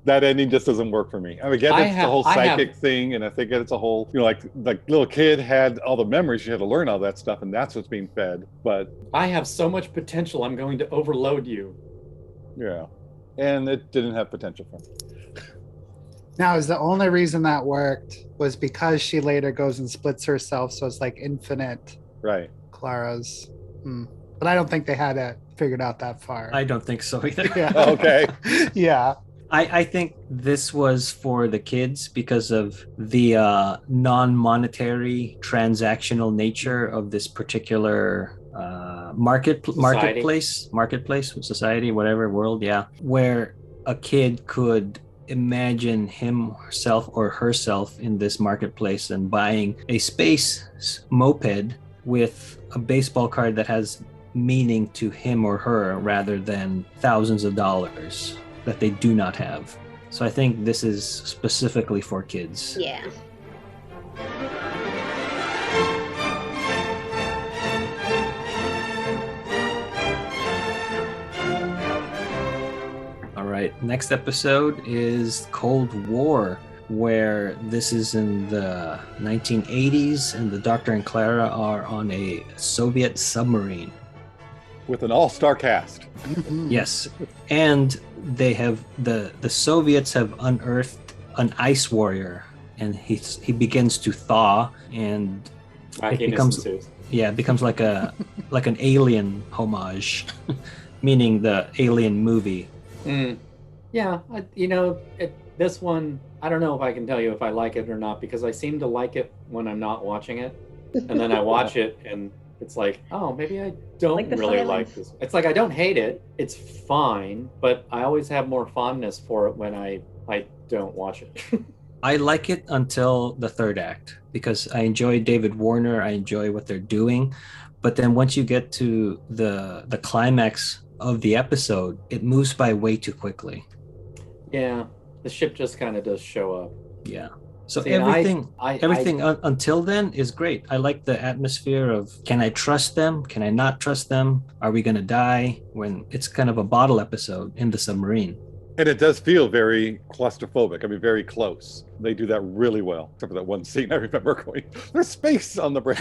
that ending just doesn't work for me. I mean, it's the whole psychic thing, and I think it's a whole, like little kid had all the memories. She had to learn all that stuff, and that's what's being fed. But I have so much potential. I'm going to overload you. Yeah, and it didn't have potential for me. Now, is the only reason that worked was because she later goes and splits herself, so it's like infinite. Right. Clara's. But I don't think they had it figured out that far. I don't think so either. Yeah. Okay. Yeah. I think this was for the kids because of the non-monetary transactional nature of this particular marketplace, society, whatever, world, where a kid could imagine himself or herself in this marketplace and buying a space moped with a baseball card that has meaning to him or her rather than thousands of dollars that they do not have. So I think this is specifically for kids. Yeah. All right, next episode is Cold War, where this is in the 1980s and the Doctor and Clara are on a Soviet submarine. With an all-star cast. Yes, and they have the Soviets have unearthed an ice warrior, and he begins to thaw, and it becomes like an alien homage, meaning the Alien movie. Yeah, this one, I don't know if I can tell you if I like it or not, because I seem to like it when I'm not watching it, and then I watch it and it's like, oh, maybe I don't really like this. It's like I don't hate it. It's fine, but I always have more fondness for it when I don't watch it. I like it until the third act because I enjoy David Warner. I enjoy what they're doing. But then once you get to the climax of the episode, it moves by way too quickly. Yeah, the ship just kind of does show up. Yeah. So everything until then is great. I like the atmosphere of, can I trust them? Can I not trust them? Are we going to die? When it's kind of a bottle episode in the submarine. And it does feel very claustrophobic. I mean, very close. They do that really well. Except for that one scene I remember going, there's space on the bridge.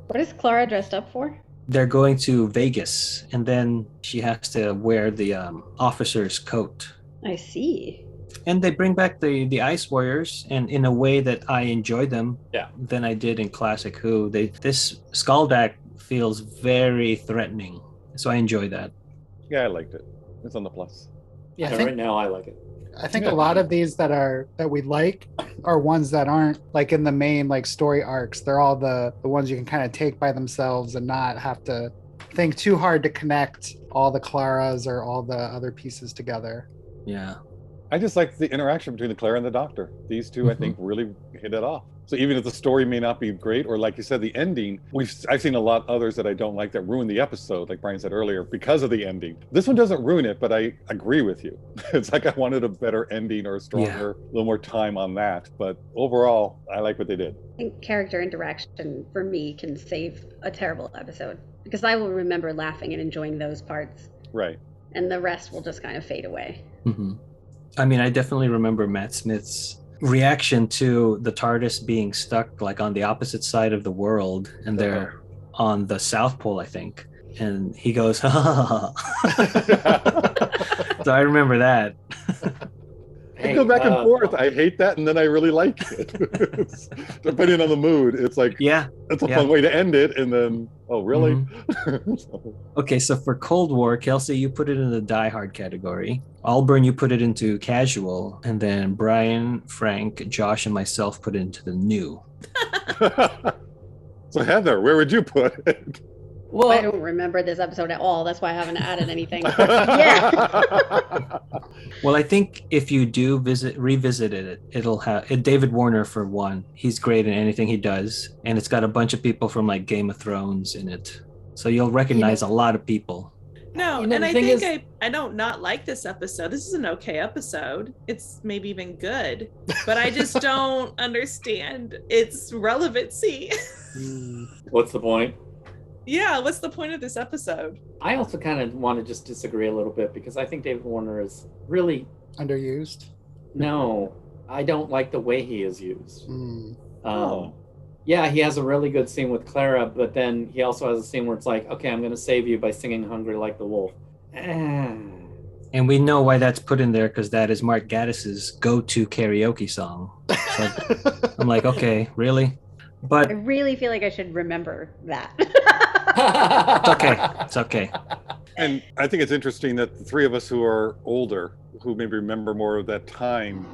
What is Clara dressed up for? They're going to Vegas, and then she has to wear the officer's coat. I see. And they bring back the Ice Warriors, and in a way that I enjoy them than I did in Classic Who. This Skaldak feels very threatening, so I enjoy that. Yeah, I liked it. It's on the plus. Yeah, Right now I like it. I think a lot of these that we like are ones that aren't like in the main like story arcs. They're all the ones you can kind of take by themselves and not have to think too hard to connect all the Claras or all the other pieces together. Yeah. I just like the interaction between the Clara and the Doctor. These two, I think, really hit it off. So even if the story may not be great, or like you said, the ending, I've seen a lot others that I don't like that ruin the episode, like Brian said earlier, because of the ending. This one doesn't ruin it, but I agree with you. It's like I wanted a better ending or a stronger, a little more time on that. But overall, I like what they did. I think character interaction for me can save a terrible episode, because I will remember laughing and enjoying those parts. Right. And the rest will just kind of fade away. Mm-hmm. I mean, I definitely remember Matt Smith's reaction to the TARDIS being stuck like on the opposite side of the world, and they're on the South Pole, I think. And he goes, ha ha ha. So I remember that. I go back and forth. I hate that, and then I really like it. Depending on the mood, it's like, it's a fun way to end it, and then, oh, really? Mm-hmm. Okay, so for Cold War, Kelsey, you put it in the Die Hard category. Allburn, you put it into casual, and then Brian, Frank, Josh, and myself put it into the new. So Heather, where would you put it? Well, I don't remember this episode at all. That's why I haven't added anything. Yeah. Well, I think if you do revisit it, it'll have David Warner for one. He's great in anything he does, and it's got a bunch of people from like Game of Thrones in it, so you'll recognize a lot of people. No, and I think I don't not like this episode. This is an okay episode. It's maybe even good, but I just don't understand its relevancy. What's the point? Yeah, what's the point of this episode? I also kind of want to just disagree a little bit, because I think David Warner is really underused. No, I don't like the way he is used. Yeah, he has a really good scene with Clara, but then he also has a scene where it's like, okay, I'm going to save you by singing Hungry Like the Wolf. And we know why that's put in there, because that is Mark Gaddis's go-to karaoke song. So I'm like, okay, really? But I really feel like I should remember that. It's okay. And I think it's interesting that the three of us who are older, who maybe remember more of that time,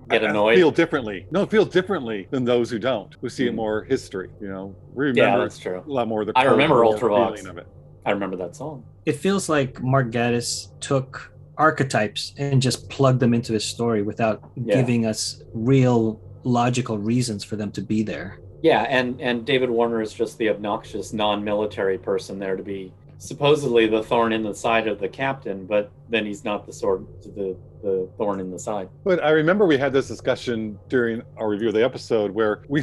get annoyed. Feel differently. No, it feels differently than those who don't, who see it more history. You know, we remember that's true. A lot more of the. I remember Ultravox. Feeling of it. I remember that song. It feels like Mark Gaddis took archetypes and just plugged them into his story without giving us real logical reasons for them to be there. Yeah, and David Warner is just the obnoxious non-military person there to be supposedly the thorn in the side of the captain, but then he's not the thorn in the side. But I remember we had this discussion during our review of the episode where I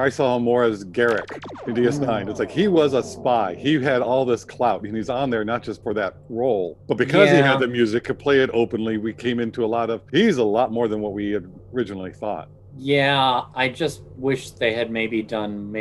saw him more as Garrick in DS9. It's like he was a spy. He had all this clout, and he's on there not just for that role, but because he had the music, could play it openly. We came into he's a lot more than what we had originally thought. Yeah, I just wish they had done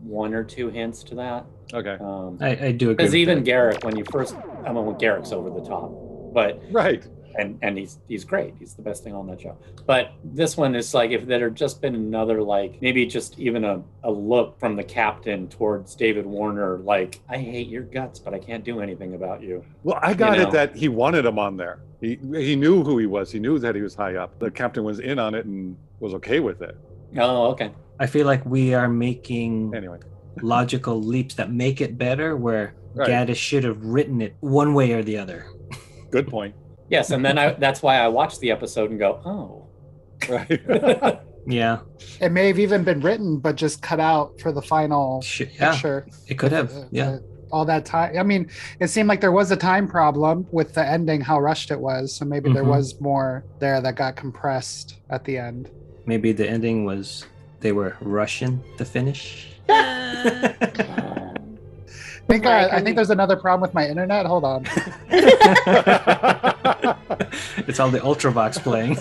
one or two hints to that. Okay. I do agree. Because even Garrick, when Garrick's over the top, but right, and he's great. He's the best thing on that show. But this one is like, if there had just been another, like maybe just even a look from the captain towards David Warner, like, I hate your guts, but I can't do anything about you. Well, I got it that he wanted him on there. He knew who he was. He knew that he was high up. The captain was in on it and was okay with it. Oh, okay. I feel like we are making logical leaps that make it better, where Gaddis should have written it one way or the other. Good point. Yes, and then that's why I watched the episode and go, oh. Right. Yeah. It may have even been written, but just cut out for the final picture. It could have. All that time. I mean, it seemed like there was a time problem with the ending, how rushed it was. So maybe there was more there that got compressed at the end. Maybe the ending was they were rushing to finish. I think there's another problem with my internet. Hold on. It's all the Ultravox playing.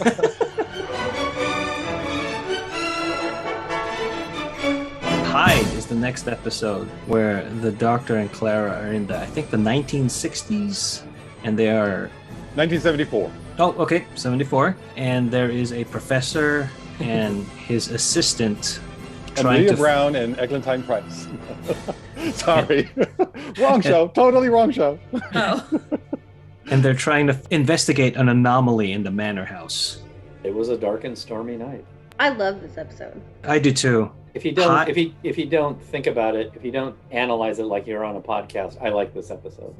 Hyde is the next episode, where the Doctor and Clara are in the 1960s, and they are 1974. Oh, okay, 74. And there is a professor and his assistant And trying Leah to Brown and Eglantine Price. Sorry. Wrong show. Totally wrong show. Oh. and they're trying to investigate an anomaly in the manor house. It was a dark and stormy night. I love this episode. I do too. If you don't, if you don't think about it, if you don't analyze it like you're on a podcast, I like this episode.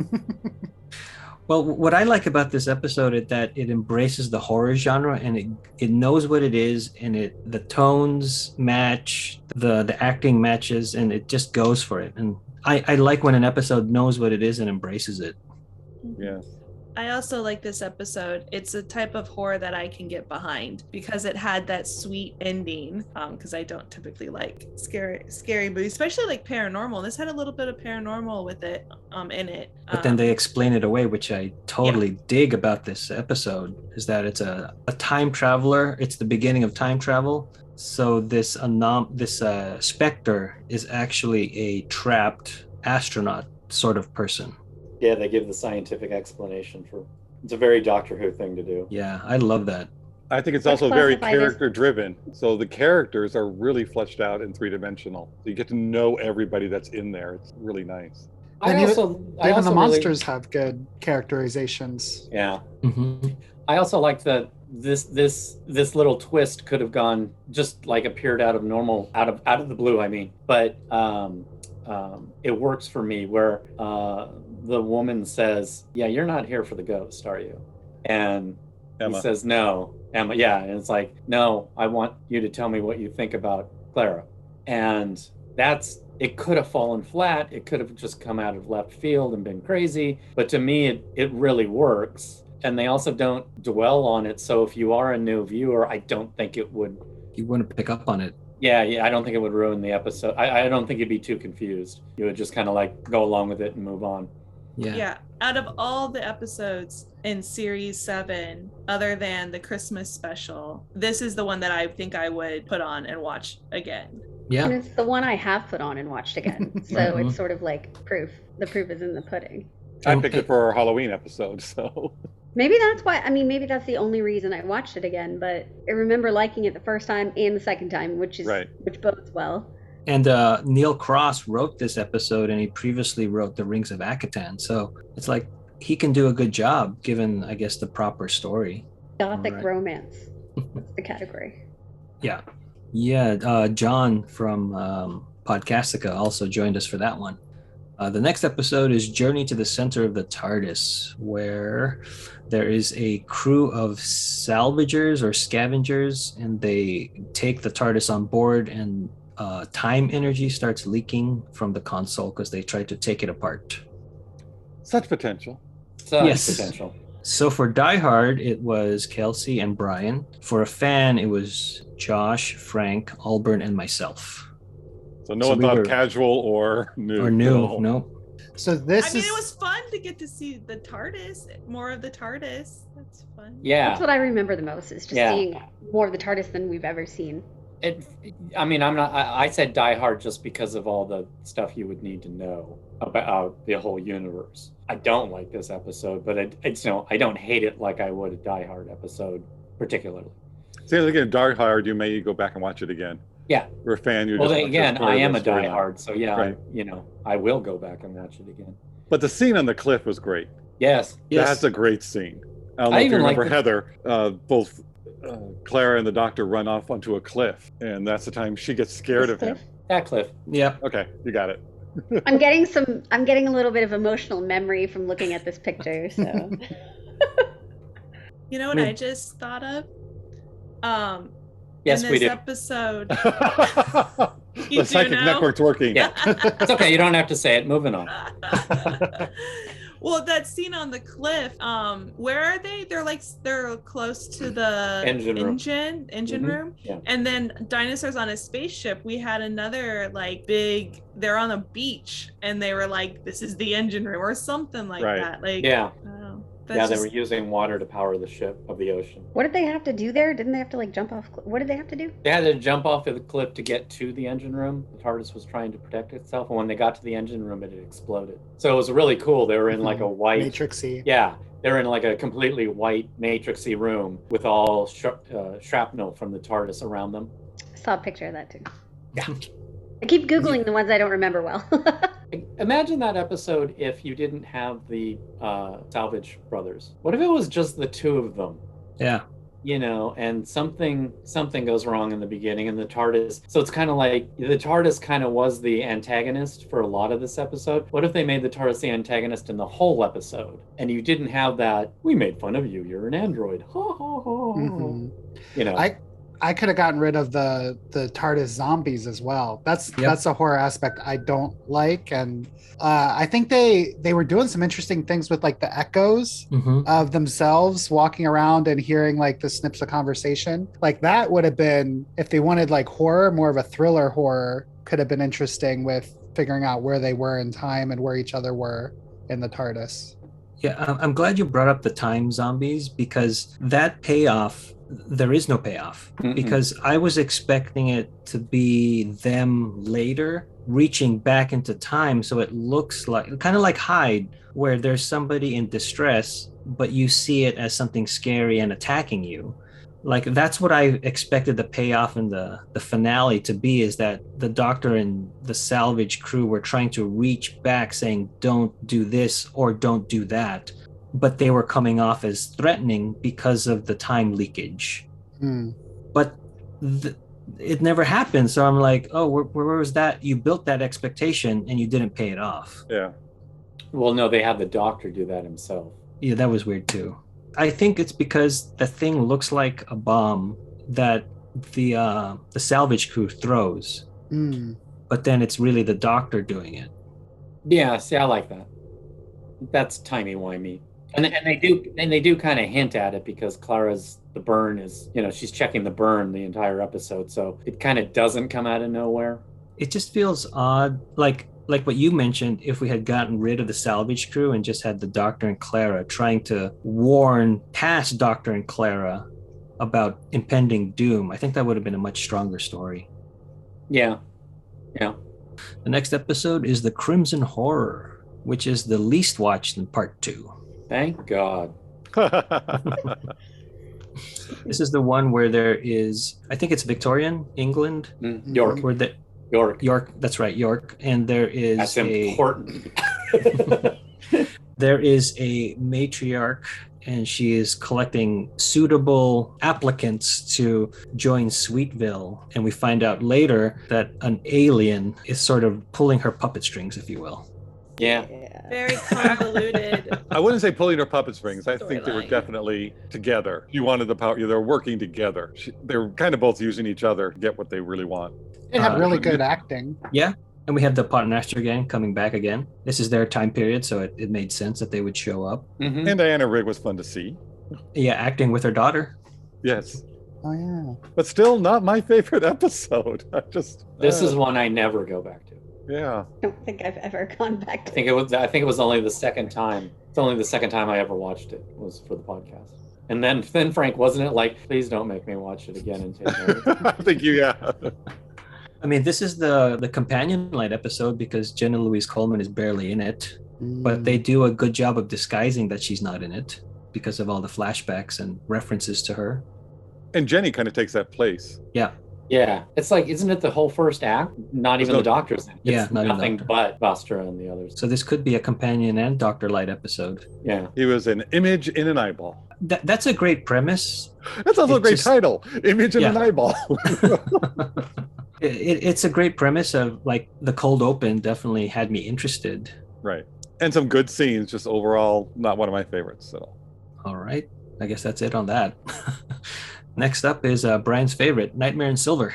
Well, what I like about this episode is that it embraces the horror genre, and it knows what it is, and the tones match, the acting matches, and it just goes for it. And I like when an episode knows what it is and embraces it. Yeah. I also like this episode. It's a type of horror that I can get behind because it had that sweet ending. Because I don't typically like scary movies, especially like paranormal. This had a little bit of paranormal with it in it. But then they explain it away, which I totally dig about this episode, is that it's a time traveler. It's the beginning of time travel. So this specter is actually a trapped astronaut sort of person. Yeah, they give the scientific explanation for. It's a very Doctor Who thing to do. Yeah, I love that. I think it's Let's also very classify this- character driven. So the characters are really fleshed out and three-dimensional. So you get to know everybody that's in there. It's really nice. And I even the also monsters have good characterizations. Yeah. Mm-hmm. I also like that this little twist could have gone just like appeared out of the blue. I mean, but it works for me where the woman says, "Yeah, you're not here for the ghost, are you?" And Emma. he says, "No, Emma." Yeah, and it's like, "No, I want you to tell me what you think about Clara." And it could have fallen flat. It could have just come out of left field and been crazy. But to me, it really works. And they also don't dwell on it. So if you are a new viewer, I don't think it would. You wouldn't pick up on it. Yeah, I don't think it would ruin the episode. I don't think you'd be too confused. You would just kind of like go along with it and move on. Yeah. Out of all the episodes in series 7, other than the Christmas special, this is the one that I think I would put on and watch again. Yeah. And it's the one I have put on and watched again. So it's sort of like proof. The proof is in the pudding. I picked it for our Halloween episode, so. Maybe that's why. I mean, maybe that's the only reason I watched it again. But I remember liking it the first time and the second time, which bodes well. And Neil Cross wrote this episode, and he previously wrote The Rings of Akatan. So it's like he can do a good job, given, I guess, the proper story. Gothic romance. That's the category. Yeah. John from Podcastica also joined us for that one. The next episode is Journey to the Center of the TARDIS, where there is a crew of salvagers or scavengers, and they take the TARDIS on board, and time energy starts leaking from the console because they tried to take it apart. Such potential. Potential. So for Die Hard, it was Kelsey and Brian. For a fan, it was Josh, Frank, Alburn, and myself. So no one thought casual or new. No. So I this mean, is it was fun to get to see the TARDIS, more of the TARDIS. That's fun. Yeah. That's what I remember the most, is just seeing more of the TARDIS than we've ever seen. I said Die Hard just because of all the stuff you would need to know about the whole universe. I don't like this episode, but I don't hate it like I would a Die Hard episode particularly. See, again, Die Hard, you may go back and watch it again. Yeah. You're a fan. I am a Die Hard, so right. I will go back and watch it again. But the scene on the cliff was great. Yes. That's a great scene. I don't know if you remember Heather, both Clara and the doctor run off onto a cliff, and that's the time she gets scared of him. That cliff. Yeah. Okay, you got it. I'm getting a little bit of emotional memory from looking at this picture, so. You know what I just thought of? Yes, in we this do. episode. The psychic network's working. Yeah. It's okay, you don't have to say it. Moving on. Well, that scene on the cliff, where are they? They're close to the engine room. Yeah. And then Dinosaurs on a Spaceship, we had another they're on a beach and they were like, this is the engine room or something like that. Like, yeah. They were using water to power the ship of the ocean. What did they have to do there? Didn't they have to jump off? What did they have to do? They had to jump off of the cliff to get to the engine room. The TARDIS was trying to protect itself, and when they got to the engine room, it had exploded. So it was really cool. They were in like a white Matrixy. Yeah, they're in like a completely white matrixy room with all shrapnel from the TARDIS around them. I saw a picture of that too. Yeah. I keep Googling the ones I don't remember well. Imagine that episode if you didn't have the Salvage brothers. What if it was just the two of them? Yeah. You know, and something goes wrong in the beginning, and the TARDIS. So it's kind of like the TARDIS kind of was the antagonist for a lot of this episode. What if they made the TARDIS the antagonist in the whole episode, and you didn't have that? We made fun of you. You're an android. Ha ha ha. Mm-hmm. You know, I could have gotten rid of the TARDIS zombies as well. That's a horror aspect I don't like, and I think they were doing some interesting things with like the echoes of themselves walking around and hearing like the snips of conversation. Like that would have been, if they wanted like horror, more of a thriller horror, could have been interesting with figuring out where they were in time and where each other were in the TARDIS. Yeah, I'm glad you brought up the time zombies, because that payoff, there is no payoff. Because I was expecting it to be them later reaching back into time, so it looks like kind of like Hyde, where there's somebody in distress, but you see it as something scary and attacking you. Like that's what I expected the payoff in the finale to be, is that the Doctor and the salvage crew were trying to reach back saying don't do this or don't do that, but they were coming off as threatening because of the time leakage. But it never happened, so I'm like, oh, where was that? You built that expectation and you didn't pay it off. Yeah. Well, no, they had the Doctor do that himself. Yeah, that was weird too. I think it's because the thing looks like a bomb that the salvage crew throws, but then it's really the Doctor doing it. Yeah, see, I like that. That's timey-wimey. And they do kind of hint at it, because the burn is, you know, she's checking the burn the entire episode, so it kind of doesn't come out of nowhere. It just feels odd, like what you mentioned, if we had gotten rid of the salvage crew and just had the Doctor and Clara trying to warn past Doctor and Clara about impending doom, I think that would have been a much stronger story. Yeah. The next episode is The Crimson Horror, which is the least watched in part 2. Thank God. This is the one where there is, I think it's Victorian England. York. York, that's right, York. And there is That's important. There is a matriarch, and she is collecting suitable applicants to join Sweetville. And we find out later that an alien is sort of pulling her puppet strings, if you will. Yeah. Very convoluted. I wouldn't say pulling her puppet strings. I think they were definitely together. She wanted the power. They're working together. They were kind of both using each other to get what they really want. They have really good acting. Yeah. And we have the Paternoster gang coming back again. This is their time period, so it made sense that they would show up. And Diana Rigg was fun to see. Yeah, acting with her daughter. Yes. Oh, yeah. But still not my favorite episode. This is one I never go back to. Yeah. I don't think I've ever gone back to I think it was only the second time. It's only the second time I ever watched it was for the podcast. And then Frank, wasn't it like, please don't make me watch it again and take over? Thank you, yeah. I mean, this is the companion light episode because Jenna Louise Coleman is barely in it, but they do a good job of disguising that she's not in it because of all the flashbacks and references to her. And Jenny kind of takes that place. Yeah. Yeah. It's like, isn't it the whole first act? Not even the Doctor's in it. Yeah, it's not nothing but Buster and the others. So this could be a companion and Dr. Light episode. Yeah. He was an image in an eyeball. That's a great premise. That's also a great title. Image in an eyeball. It's a great premise of like the cold open definitely had me interested. Right. And some good scenes, just overall not one of my favorites. So. All right. I guess that's it on that. Next up is Brian's favorite, Nightmare in Silver,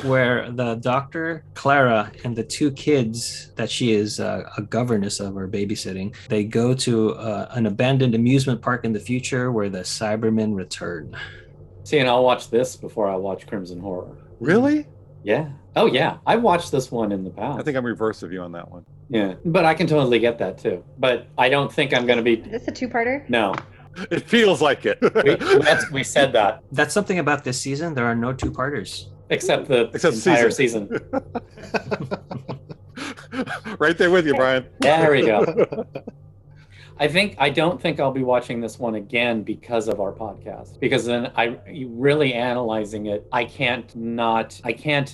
where the Doctor, Clara, and the two kids that she is a governess of or babysitting, they go to an abandoned amusement park in the future where the Cybermen return. See, and I'll watch this before I watch Crimson Horror. Really? Yeah. Oh, yeah. I watched this one in the past. I think I'm reverse of you on that one. Yeah. But I can totally get that, too. But I don't think I'm going to be... Is this a two-parter? No. It feels like it. we said that. That's something about this season. There are no two-parters. Except the entire season. Right there with you, Brian. There we go. I don't think I'll be watching this one again because of our podcast. Because then really analyzing it, I can't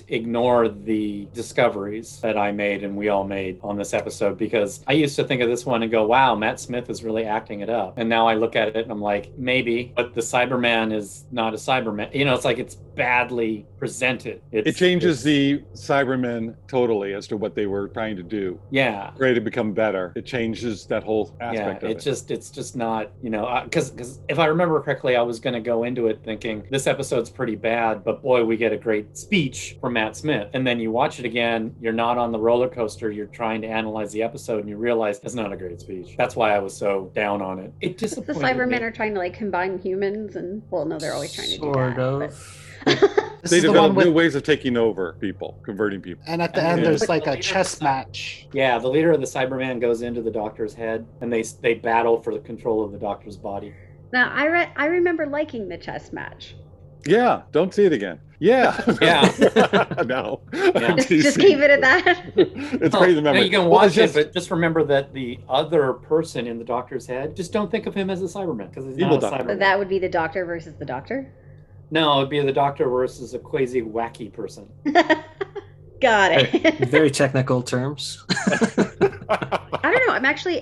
ignore the discoveries that I made and we all made on this episode, because I used to think of this one and go, wow, Matt Smith is really acting it up. And now I look at it and I'm like, maybe, but the Cyberman is not a Cyberman. It's like it's badly presented. It changes the Cybermen totally as to what they were trying to do. Yeah. Ready to become better. It changes that whole aspect of it. It's just not, because if I remember correctly, I was going to go into it thinking this episode's pretty bad, but boy, we get a great speech from Matt Smith. And then you watch it again, you're not on the roller coaster, you're trying to analyze the episode and you realize it's not a great speech. That's why I was so down on it. It disappointed The Cybermen me. are trying to like combine humans and, well, no, they're always trying to do that. Sort of. They develop new ways of taking over people, converting people. And at the end, there's like a chess match. Yeah, the leader of the Cyberman goes into the Doctor's head, and they battle for the control of the Doctor's body. Now, I remember liking the chess match. Yeah, don't see it again. Yeah. Yeah. No. Yeah. Just keep it at that. It's crazy to remember. You can watch it, but just remember that the other person in the Doctor's head, just don't think of him as a Cyberman, because he's not a Cyberman. But that would be the Doctor versus the Doctor? No, it'd be the Doctor versus a crazy, wacky person. Got it. Very technical terms. I don't know.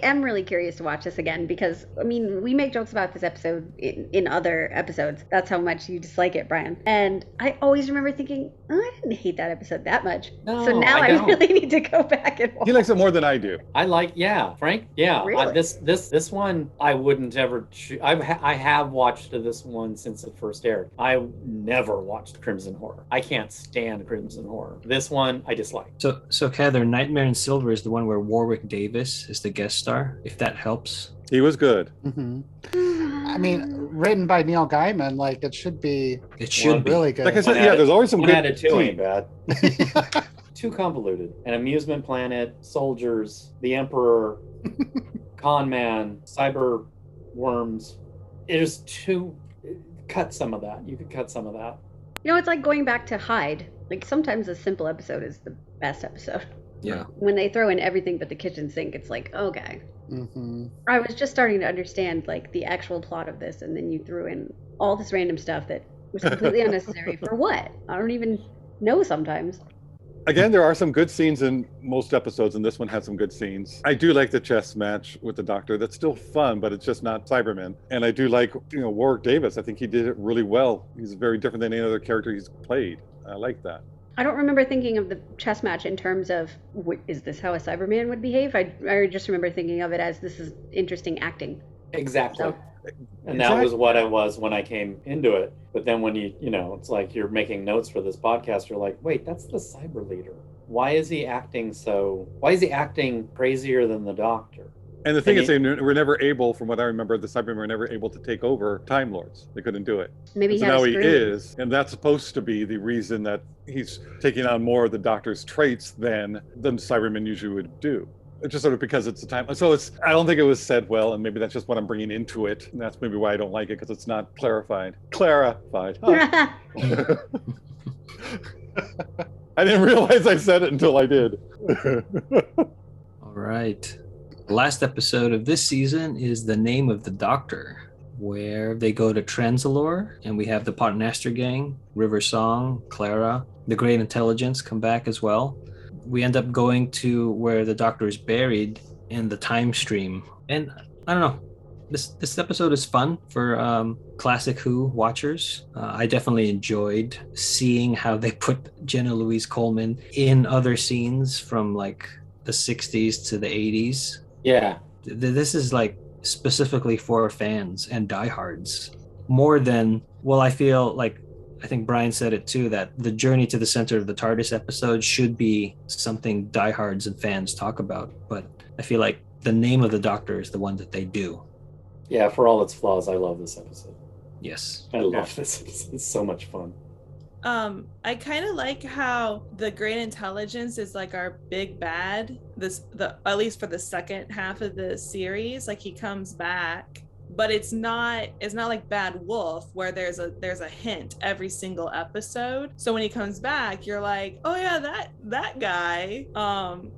I'm really curious to watch this again because, I mean, we make jokes about this episode in other episodes. That's how much you dislike it, Brian. And I always remember thinking, oh, I didn't hate that episode that much. No, so now I really need to go back and watch. He likes it more than I do. Frank, yeah. Really? This one, I wouldn't ever I have watched this one since it first aired. I never watched Crimson Horror. I can't stand Crimson Horror. This one, I dislike. So Heather, Nightmare in Silver is the one where Warwick Davis is the guest star, if that helps. He was good. Mm-hmm. I mean, written by Neil Gaiman, like it should be really good. Like I said, there's always some good. One added two ain't bad. Too convoluted. An amusement planet, soldiers, the Emperor, con man, cyber worms. It is too. Cut some of that. You could cut some of that. It's like going back to Hyde. Like sometimes a simple episode is the best episode. Yeah. When they throw in everything but the kitchen sink, it's like, okay. Mm-hmm. I was just starting to understand like the actual plot of this, and then you threw in all this random stuff that was completely unnecessary. For what? I don't even know sometimes. Again, there are some good scenes in most episodes, and this one has some good scenes. I do like the chess match with the Doctor. That's still fun, but it's just not Cyberman. And I do like, Warwick Davis. I think he did it really well. He's very different than any other character he's played. I like that. I don't remember thinking of the chess match in terms of, is this how a Cyberman would behave? I just remember thinking of it as this is interesting acting. Exactly. So. And that was what I was when I came into it. But then when it's like you're making notes for this podcast, you're like, wait, that's the cyber leader. Why is he acting crazier than the Doctor? And the thing is, they were never able, from what I remember, the Cybermen were never able to take over Time Lords. They couldn't do it. Maybe so now he is, and that's supposed to be the reason that he's taking on more of the Doctor's traits than Cybermen usually would do. It's just sort of because it's a time. So I don't think it was said well, and maybe that's just what I'm bringing into it. And that's maybe why I don't like it, because it's not clarified. Clarified. Huh? I didn't realize I said it until I did. All right. The last episode of this season is The Name of the Doctor, where they go to Transalore, and we have the Potnaster gang, River Song, Clara, the Great Intelligence come back as well. We end up going to where the Doctor is buried in the time stream. And I don't know, this episode is fun for classic Who watchers. I definitely enjoyed seeing how they put Jenna Louise Coleman in other scenes from like the 60s to the 80s. Yeah. This is like specifically for fans and diehards more than, well, I feel like, I think Brian said it too, that the Journey to the Center of the TARDIS episode should be something diehards and fans talk about. But I feel like The Name of the Doctor is the one that they do. Yeah, for all its flaws, I love this episode. Yes. I love this episode. It's so much fun. I kind of like how the Great Intelligence is like our big bad. At least for the second half of the series, like he comes back, but it's not like Bad Wolf where there's a hint every single episode. So when he comes back, you're like, oh yeah, that guy.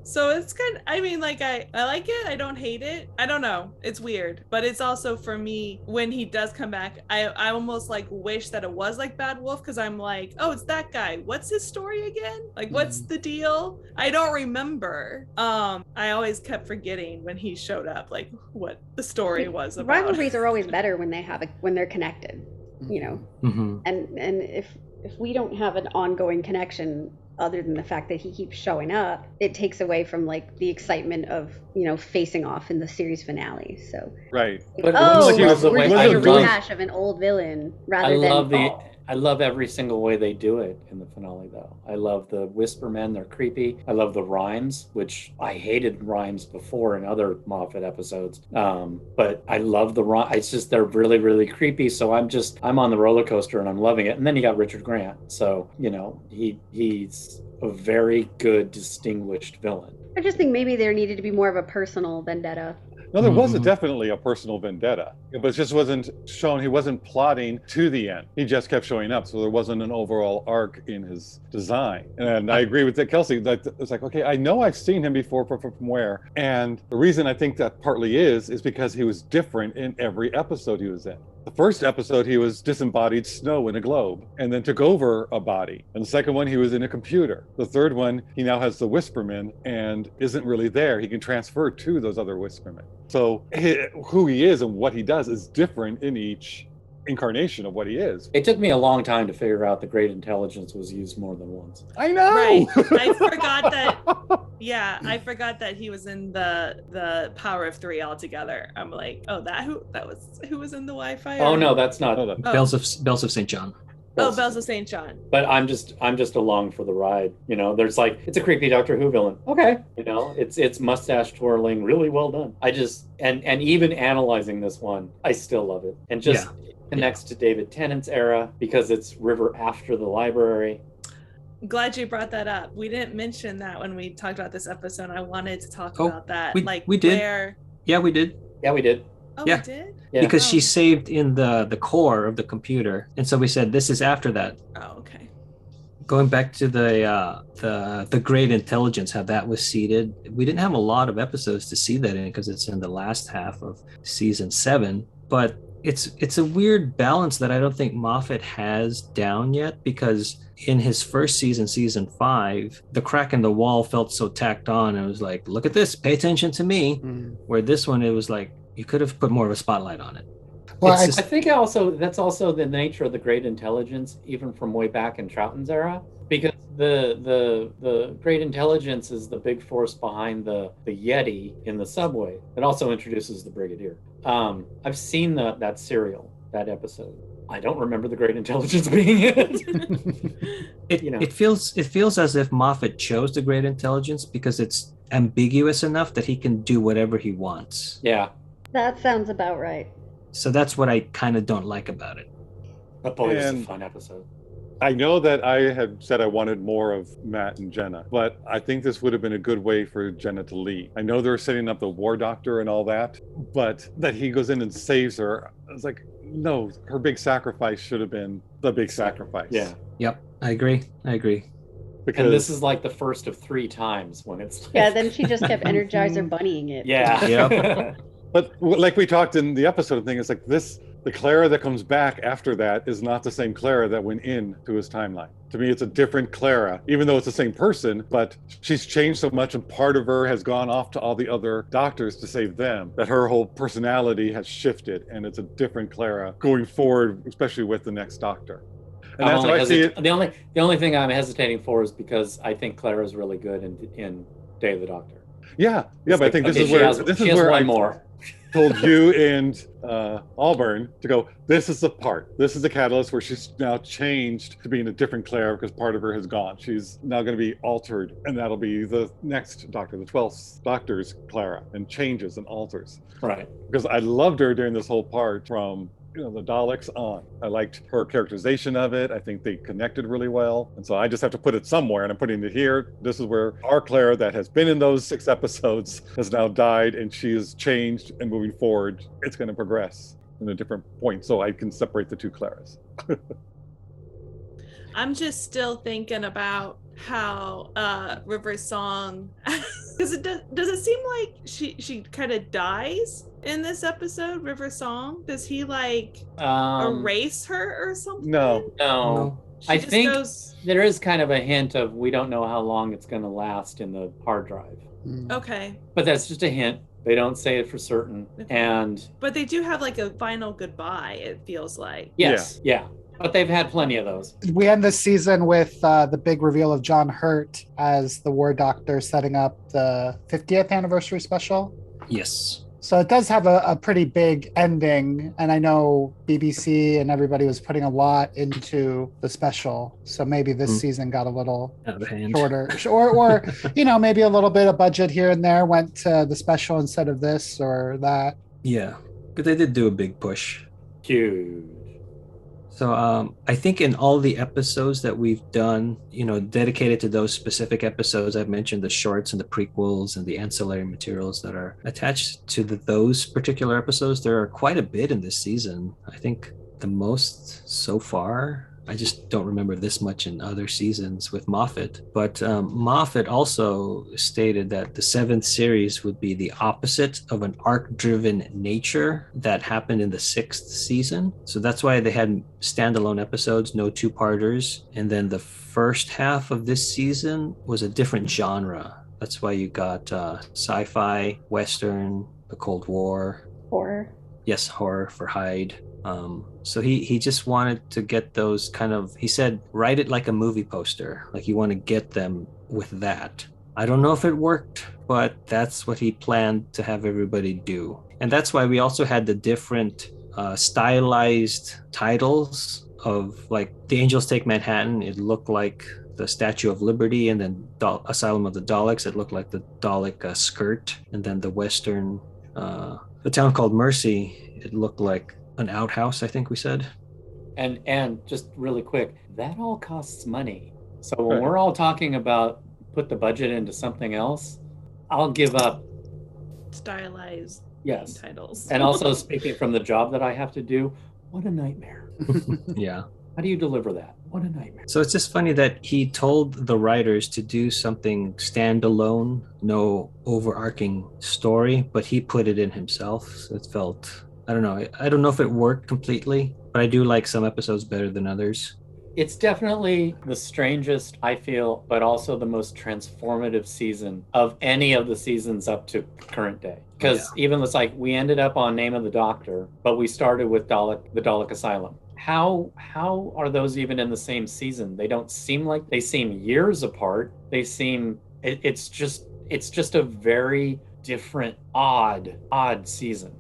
So it's kind of, I mean, like I like it. I don't hate it. I don't know. It's weird, but it's also for me when he does come back, I almost like wish that it was like Bad Wolf because I'm like, oh, it's that guy. What's his story again? Like, what's the deal? I don't remember. I always kept forgetting when he showed up, like what the story was about. Rivalries are always better when they're connected, you know. Mm-hmm. And if we don't have an ongoing connection other than the fact that he keeps showing up, it takes away from like the excitement of, you know, facing off in the series finale. So Right. like, But we're was the way seeing a I love- rehash of an old villain rather than I love every single way they do it in the finale, though. I love the Whisper Men; they're creepy. I love the rhymes, which I hated rhymes before in other Moffat episodes. But I love the rhyme. It's just they're really, really creepy. So I'm on the roller coaster and I'm loving it. And then you got Richard Grant, so you know he's a very good, distinguished villain. I just think maybe there needed to be more of a personal vendetta. No, there was definitely a personal vendetta, but it just wasn't shown. He wasn't plotting to the end. He just kept showing up, so there wasn't an overall arc in his design. And I agree with Kelsey. That it's like, okay, I know I've seen him before, from where? And the reason I think that partly is because he was different in every episode he was in. The first episode, he was disembodied snow in a globe and then took over a body. And the second one, he was in a computer. The third one, he now has the Whispermen and isn't really there. He can transfer to those other Whispermen. So who he is and what he does is different in each incarnation of what he is. It took me a long time to figure out the Great Intelligence was used more than once. I know. Right. I forgot that. Yeah, I forgot that he was in the Power of Three altogether. I'm like, oh, who was in the Wi-Fi? Oh no, that's not. Bells of St. John. Oh, Bells of St. John. But I'm just along for the ride. You know, there's like, it's a creepy Doctor Who villain. Okay. You know, it's mustache twirling, really well done. I just and even analyzing this one, I still love it. And just connects to David Tennant's era because it's River after the library. Glad you brought that up. We didn't mention that when we talked about this episode. I wanted to talk about that. We did. Yeah, we did. Yeah, we did. Oh, Yeah. we did? Yeah. Because she saved in the core of the computer, and so we said this is after that. Oh, okay. Going back to the Great Intelligence, how that was seeded. We didn't have a lot of episodes to see that in because it's in the last half of season 7, but it's a weird balance that I don't think Moffat has down yet, because in his first season 5, the crack in the wall felt so tacked on. It was like, look at this, pay attention to me. Where this one, it was like, you could have put more of a spotlight on it. Well, It's I just- I think that's also the nature of the Great Intelligence, even from way back in Troughton's era, because the Great Intelligence is the big force behind the Yeti in the subway. It also introduces the Brigadier. I've seen that serial, that episode. I don't remember the Great Intelligence being in it. You know. It feels as if Moffat chose the Great Intelligence because it's ambiguous enough that he can do whatever he wants. Yeah. That sounds about right. So that's what I kind of don't like about it. But boy, it was a And- fun episode. I know that I had said I wanted more of Matt and Jenna, but I think this would have been a good way for Jenna to lead. I know they're setting up the war doctor and all that, but that he goes in and saves her. I was like, no, her big sacrifice should have been the big sacrifice. Yeah. Yep, I agree. Because And this is like the first of 3 times when it's like... Yeah, then she just kept Energizer bunnying it. Yeah. Yep. But like we talked in the episode thing, it's like the Clara that comes back after that is not the same Clara that went into his timeline. To me, it's a different Clara, even though it's the same person, but she's changed so much and part of her has gone off to all the other doctors to save them, that her whole personality has shifted and it's a different Clara going forward, especially with the next doctor. And that's how I see it. The only thing I'm hesitating for is because I think Clara is really good in Day of the Doctor. Yeah, but I think this is she where has I one more. told you and Auburn to go, this is the part. This is the catalyst where she's now changed to being a different Clara because part of her has gone. She's now going to be altered, and that'll be the next Doctor, the 12th Doctor's Clara, and changes and alters. Right. Because I loved her during this whole part from the Daleks on. I liked her characterization of it. I think they connected really well. And so I just have to put it somewhere, and I'm putting it here. This is where our Clara that has been in those 6 episodes has now died, and she has changed, and moving forward, it's going to progress. in a different point, so I can separate the two Claras. I'm just still thinking about how River's song, because does it seem like she kind of dies in this episode? River's song, does he like erase her or something? No. I think there is kind of a hint of we don't know how long it's going to last in the hard drive. Okay. But that's just a hint. They don't say it for certain. But they do have like a final goodbye, it feels like. Yes. Yeah. But they've had plenty of those. We end this season with the big reveal of John Hurt as the War Doctor, setting up the 50th anniversary special. Yes. So it does have a pretty big ending, and I know BBC and everybody was putting a lot into the special. So maybe this season got a little shorter, or maybe a little bit of budget here and there went to the special instead of this or that. Yeah, but they did do a big push. Huge. So I think in all the episodes that we've done, dedicated to those specific episodes, I've mentioned the shorts and the prequels and the ancillary materials that are attached to those particular episodes. There are quite a bit in this season. I think the most so far. I just don't remember this much in other seasons with Moffat. But Moffat also stated that the 7th series would be the opposite of an arc-driven nature that happened in the 6th season. So that's why they had standalone episodes, no two-parters. And then the first half of this season was a different genre. That's why you got sci-fi, Western, the Cold War. Horror. Yes, horror for Hyde. So he just wanted to get those kind of, he said, write it like a movie poster. Like you want to get them with that. I don't know if it worked, but that's what he planned to have everybody do. And that's why we also had the different stylized titles of like The Angels Take Manhattan. It looked like the Statue of Liberty, and then Asylum of the Daleks. It looked like the Dalek skirt. And then the Western, The Town Called Mercy, it looked like an outhouse, I think we said. And just really quick, that all costs money. So when we're all talking about put the budget into something else, I'll give up stylized titles. And also speaking from the job that I have to do, what a nightmare. Yeah. How do you deliver that? What a nightmare. So it's just funny that he told the writers to do something standalone, no overarching story, but he put it in himself. So it felt, I don't know if it worked completely, but I do like some episodes better than others. It's definitely the strangest, I feel, but also the most transformative season of any of the seasons up to current day. Because even it's like we ended up on Name of the Doctor, but we started with the Dalek Asylum. How are those even in the same season? They don't seem like, they seem years apart. They seem, it's just a very different, odd season.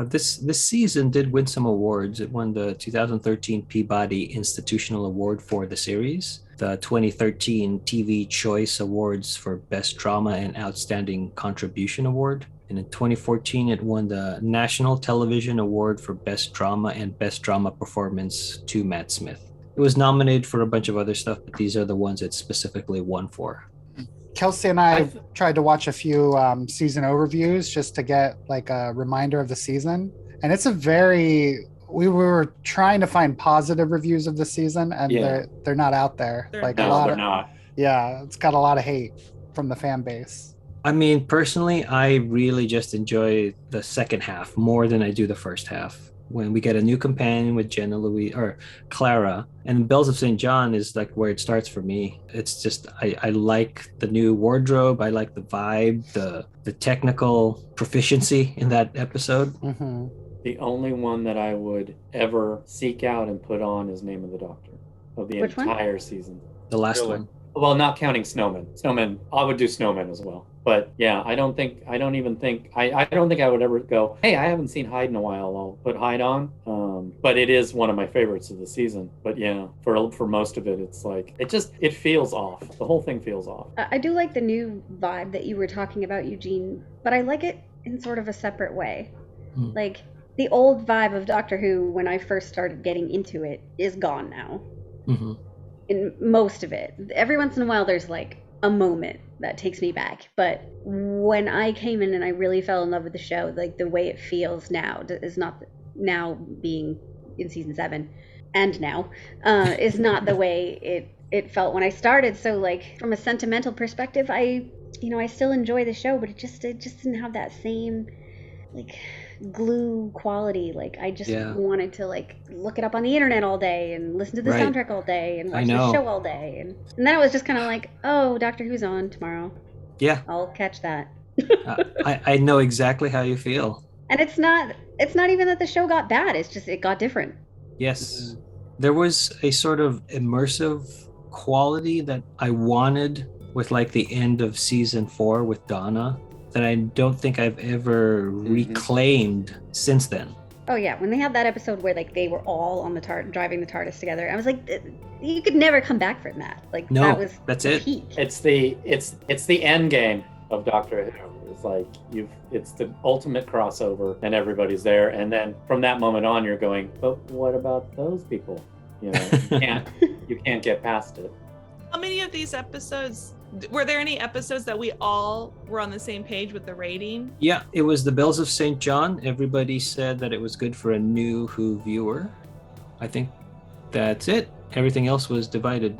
This season did win some awards. It won the 2013 Peabody Institutional Award for the series, the 2013 TV Choice Awards for Best Drama and Outstanding Contribution Award. And in 2014, it won the National Television Award for Best Drama and Best Drama Performance to Matt Smith. It was nominated for a bunch of other stuff, but these are the ones it specifically won for. Kelsey and I tried to watch a few season overviews just to get like a reminder of the season. And it's we were trying to find positive reviews of the season, and they're not out there. They're not. Yeah, it's got a lot of hate from the fan base. I mean, personally, I really just enjoy the second half more than I do the first half. When we get a new companion with Jenna Louise or Clara, and Bells of St. John is like where it starts for me. It's just I like the new wardrobe. I like the vibe, the technical proficiency in that episode. Mm-hmm. The only one that I would ever seek out and put on is Name of the Doctor of the entire season. The last one. Well, not counting Snowman. I would do Snowman as well. But yeah, I don't think I would ever go, hey, I haven't seen Hyde in a while, I'll put Hyde on. But it is one of my favorites of the season. But yeah, for most of it, it's like, it feels off. The whole thing feels off. I do like the new vibe that you were talking about, Eugene, but I like it in sort of a separate way. Like, the old vibe of Doctor Who, when I first started getting into it, is gone now. Mm-hmm. In most of it. Every once in a while, there's like a moment that takes me back. But when I came in and I really fell in love with the show, like the way it feels now is not now being in season 7 and now is not the way it felt when I started. So like from a sentimental perspective, I still enjoy the show, but it just didn't have that same like glue quality. Like I just wanted to like look it up on the internet all day and listen to the soundtrack all day and watch the show all day, and then it was just kind of like, oh, Doctor Who's on tomorrow. Yeah, I'll catch that. I know exactly how you feel. And it's not even that the show got bad, it's just it got different. Yes. There was a sort of immersive quality that I wanted with like the end of season 4 with Donna that I don't think I've ever reclaimed since then. Oh yeah, when they had that episode where like they were all on the driving the TARDIS together, I was like, you could never come back from that. Like that's it. Peak. It's the end game of Doctor Who. It's like it's the ultimate crossover, and everybody's there. And then from that moment on, you're going, but what about those people? You can't get past it. How many of these episodes? Were there any episodes that we all were on the same page with the rating? Yeah, it was the Bells of St. John. Everybody said that it was good for a new Who viewer. I think that's it. Everything else was divided.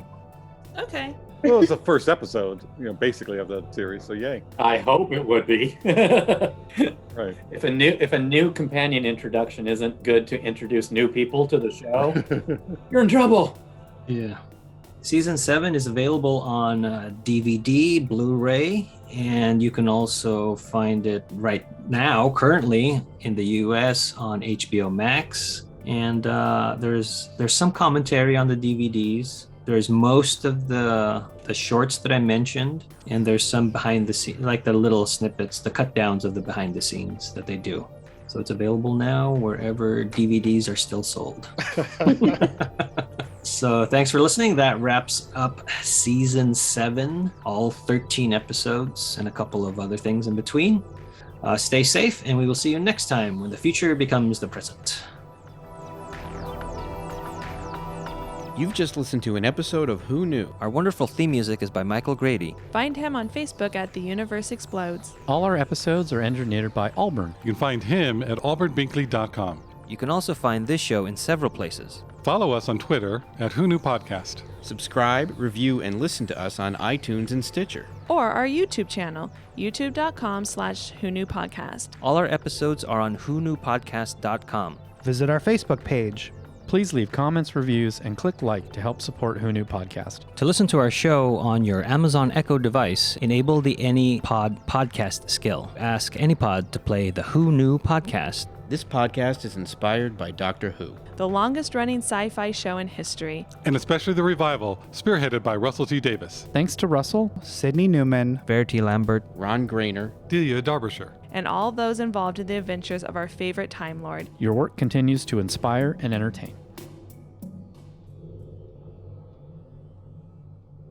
Okay. Well, it was the first episode, basically of the series, so yay. I hope it would be. Right. If a new companion introduction isn't good to introduce new people to the show, you're in trouble. Yeah. Season 7 is available on DVD, Blu-ray, and you can also find it right now, currently in the US on HBO Max. And there's some commentary on the DVDs. There's most of the shorts that I mentioned, and there's some behind the scenes, like the little snippets, the cut downs of the behind the scenes that they do. So it's available now wherever DVDs are still sold. So thanks for listening. That wraps up season 7, all 13 episodes and a couple of other things in between. Stay safe, and we will see you next time when the future becomes the present. You've just listened to an episode of Who Knew? Our wonderful theme music is by Michael Grady. Find him on Facebook at The Universe Explodes. All our episodes are engineered by Auburn. You can find him at auburnbinkley.com. You can also find this show in several places. Follow us on Twitter at Who Knew Podcast. Subscribe, review, and listen to us on iTunes and Stitcher. Or our YouTube channel, youtube.com/WhoKnewPodcast. All our episodes are on whoknewpodcast.com. Visit our Facebook page. Please leave comments, reviews, and click like to help support Who Knew Podcast. To listen to our show on your Amazon Echo device, enable the AnyPod podcast skill. Ask AnyPod to play the Who Knew Podcast. This podcast is inspired by Doctor Who, the longest-running sci-fi show in history. And especially the revival, spearheaded by Russell T. Davis. Thanks to Russell, Sydney Newman, Verity Lambert, Ron Grainer, Delia Derbyshire, and all those involved in the adventures of our favorite Time Lord. Your work continues to inspire and entertain.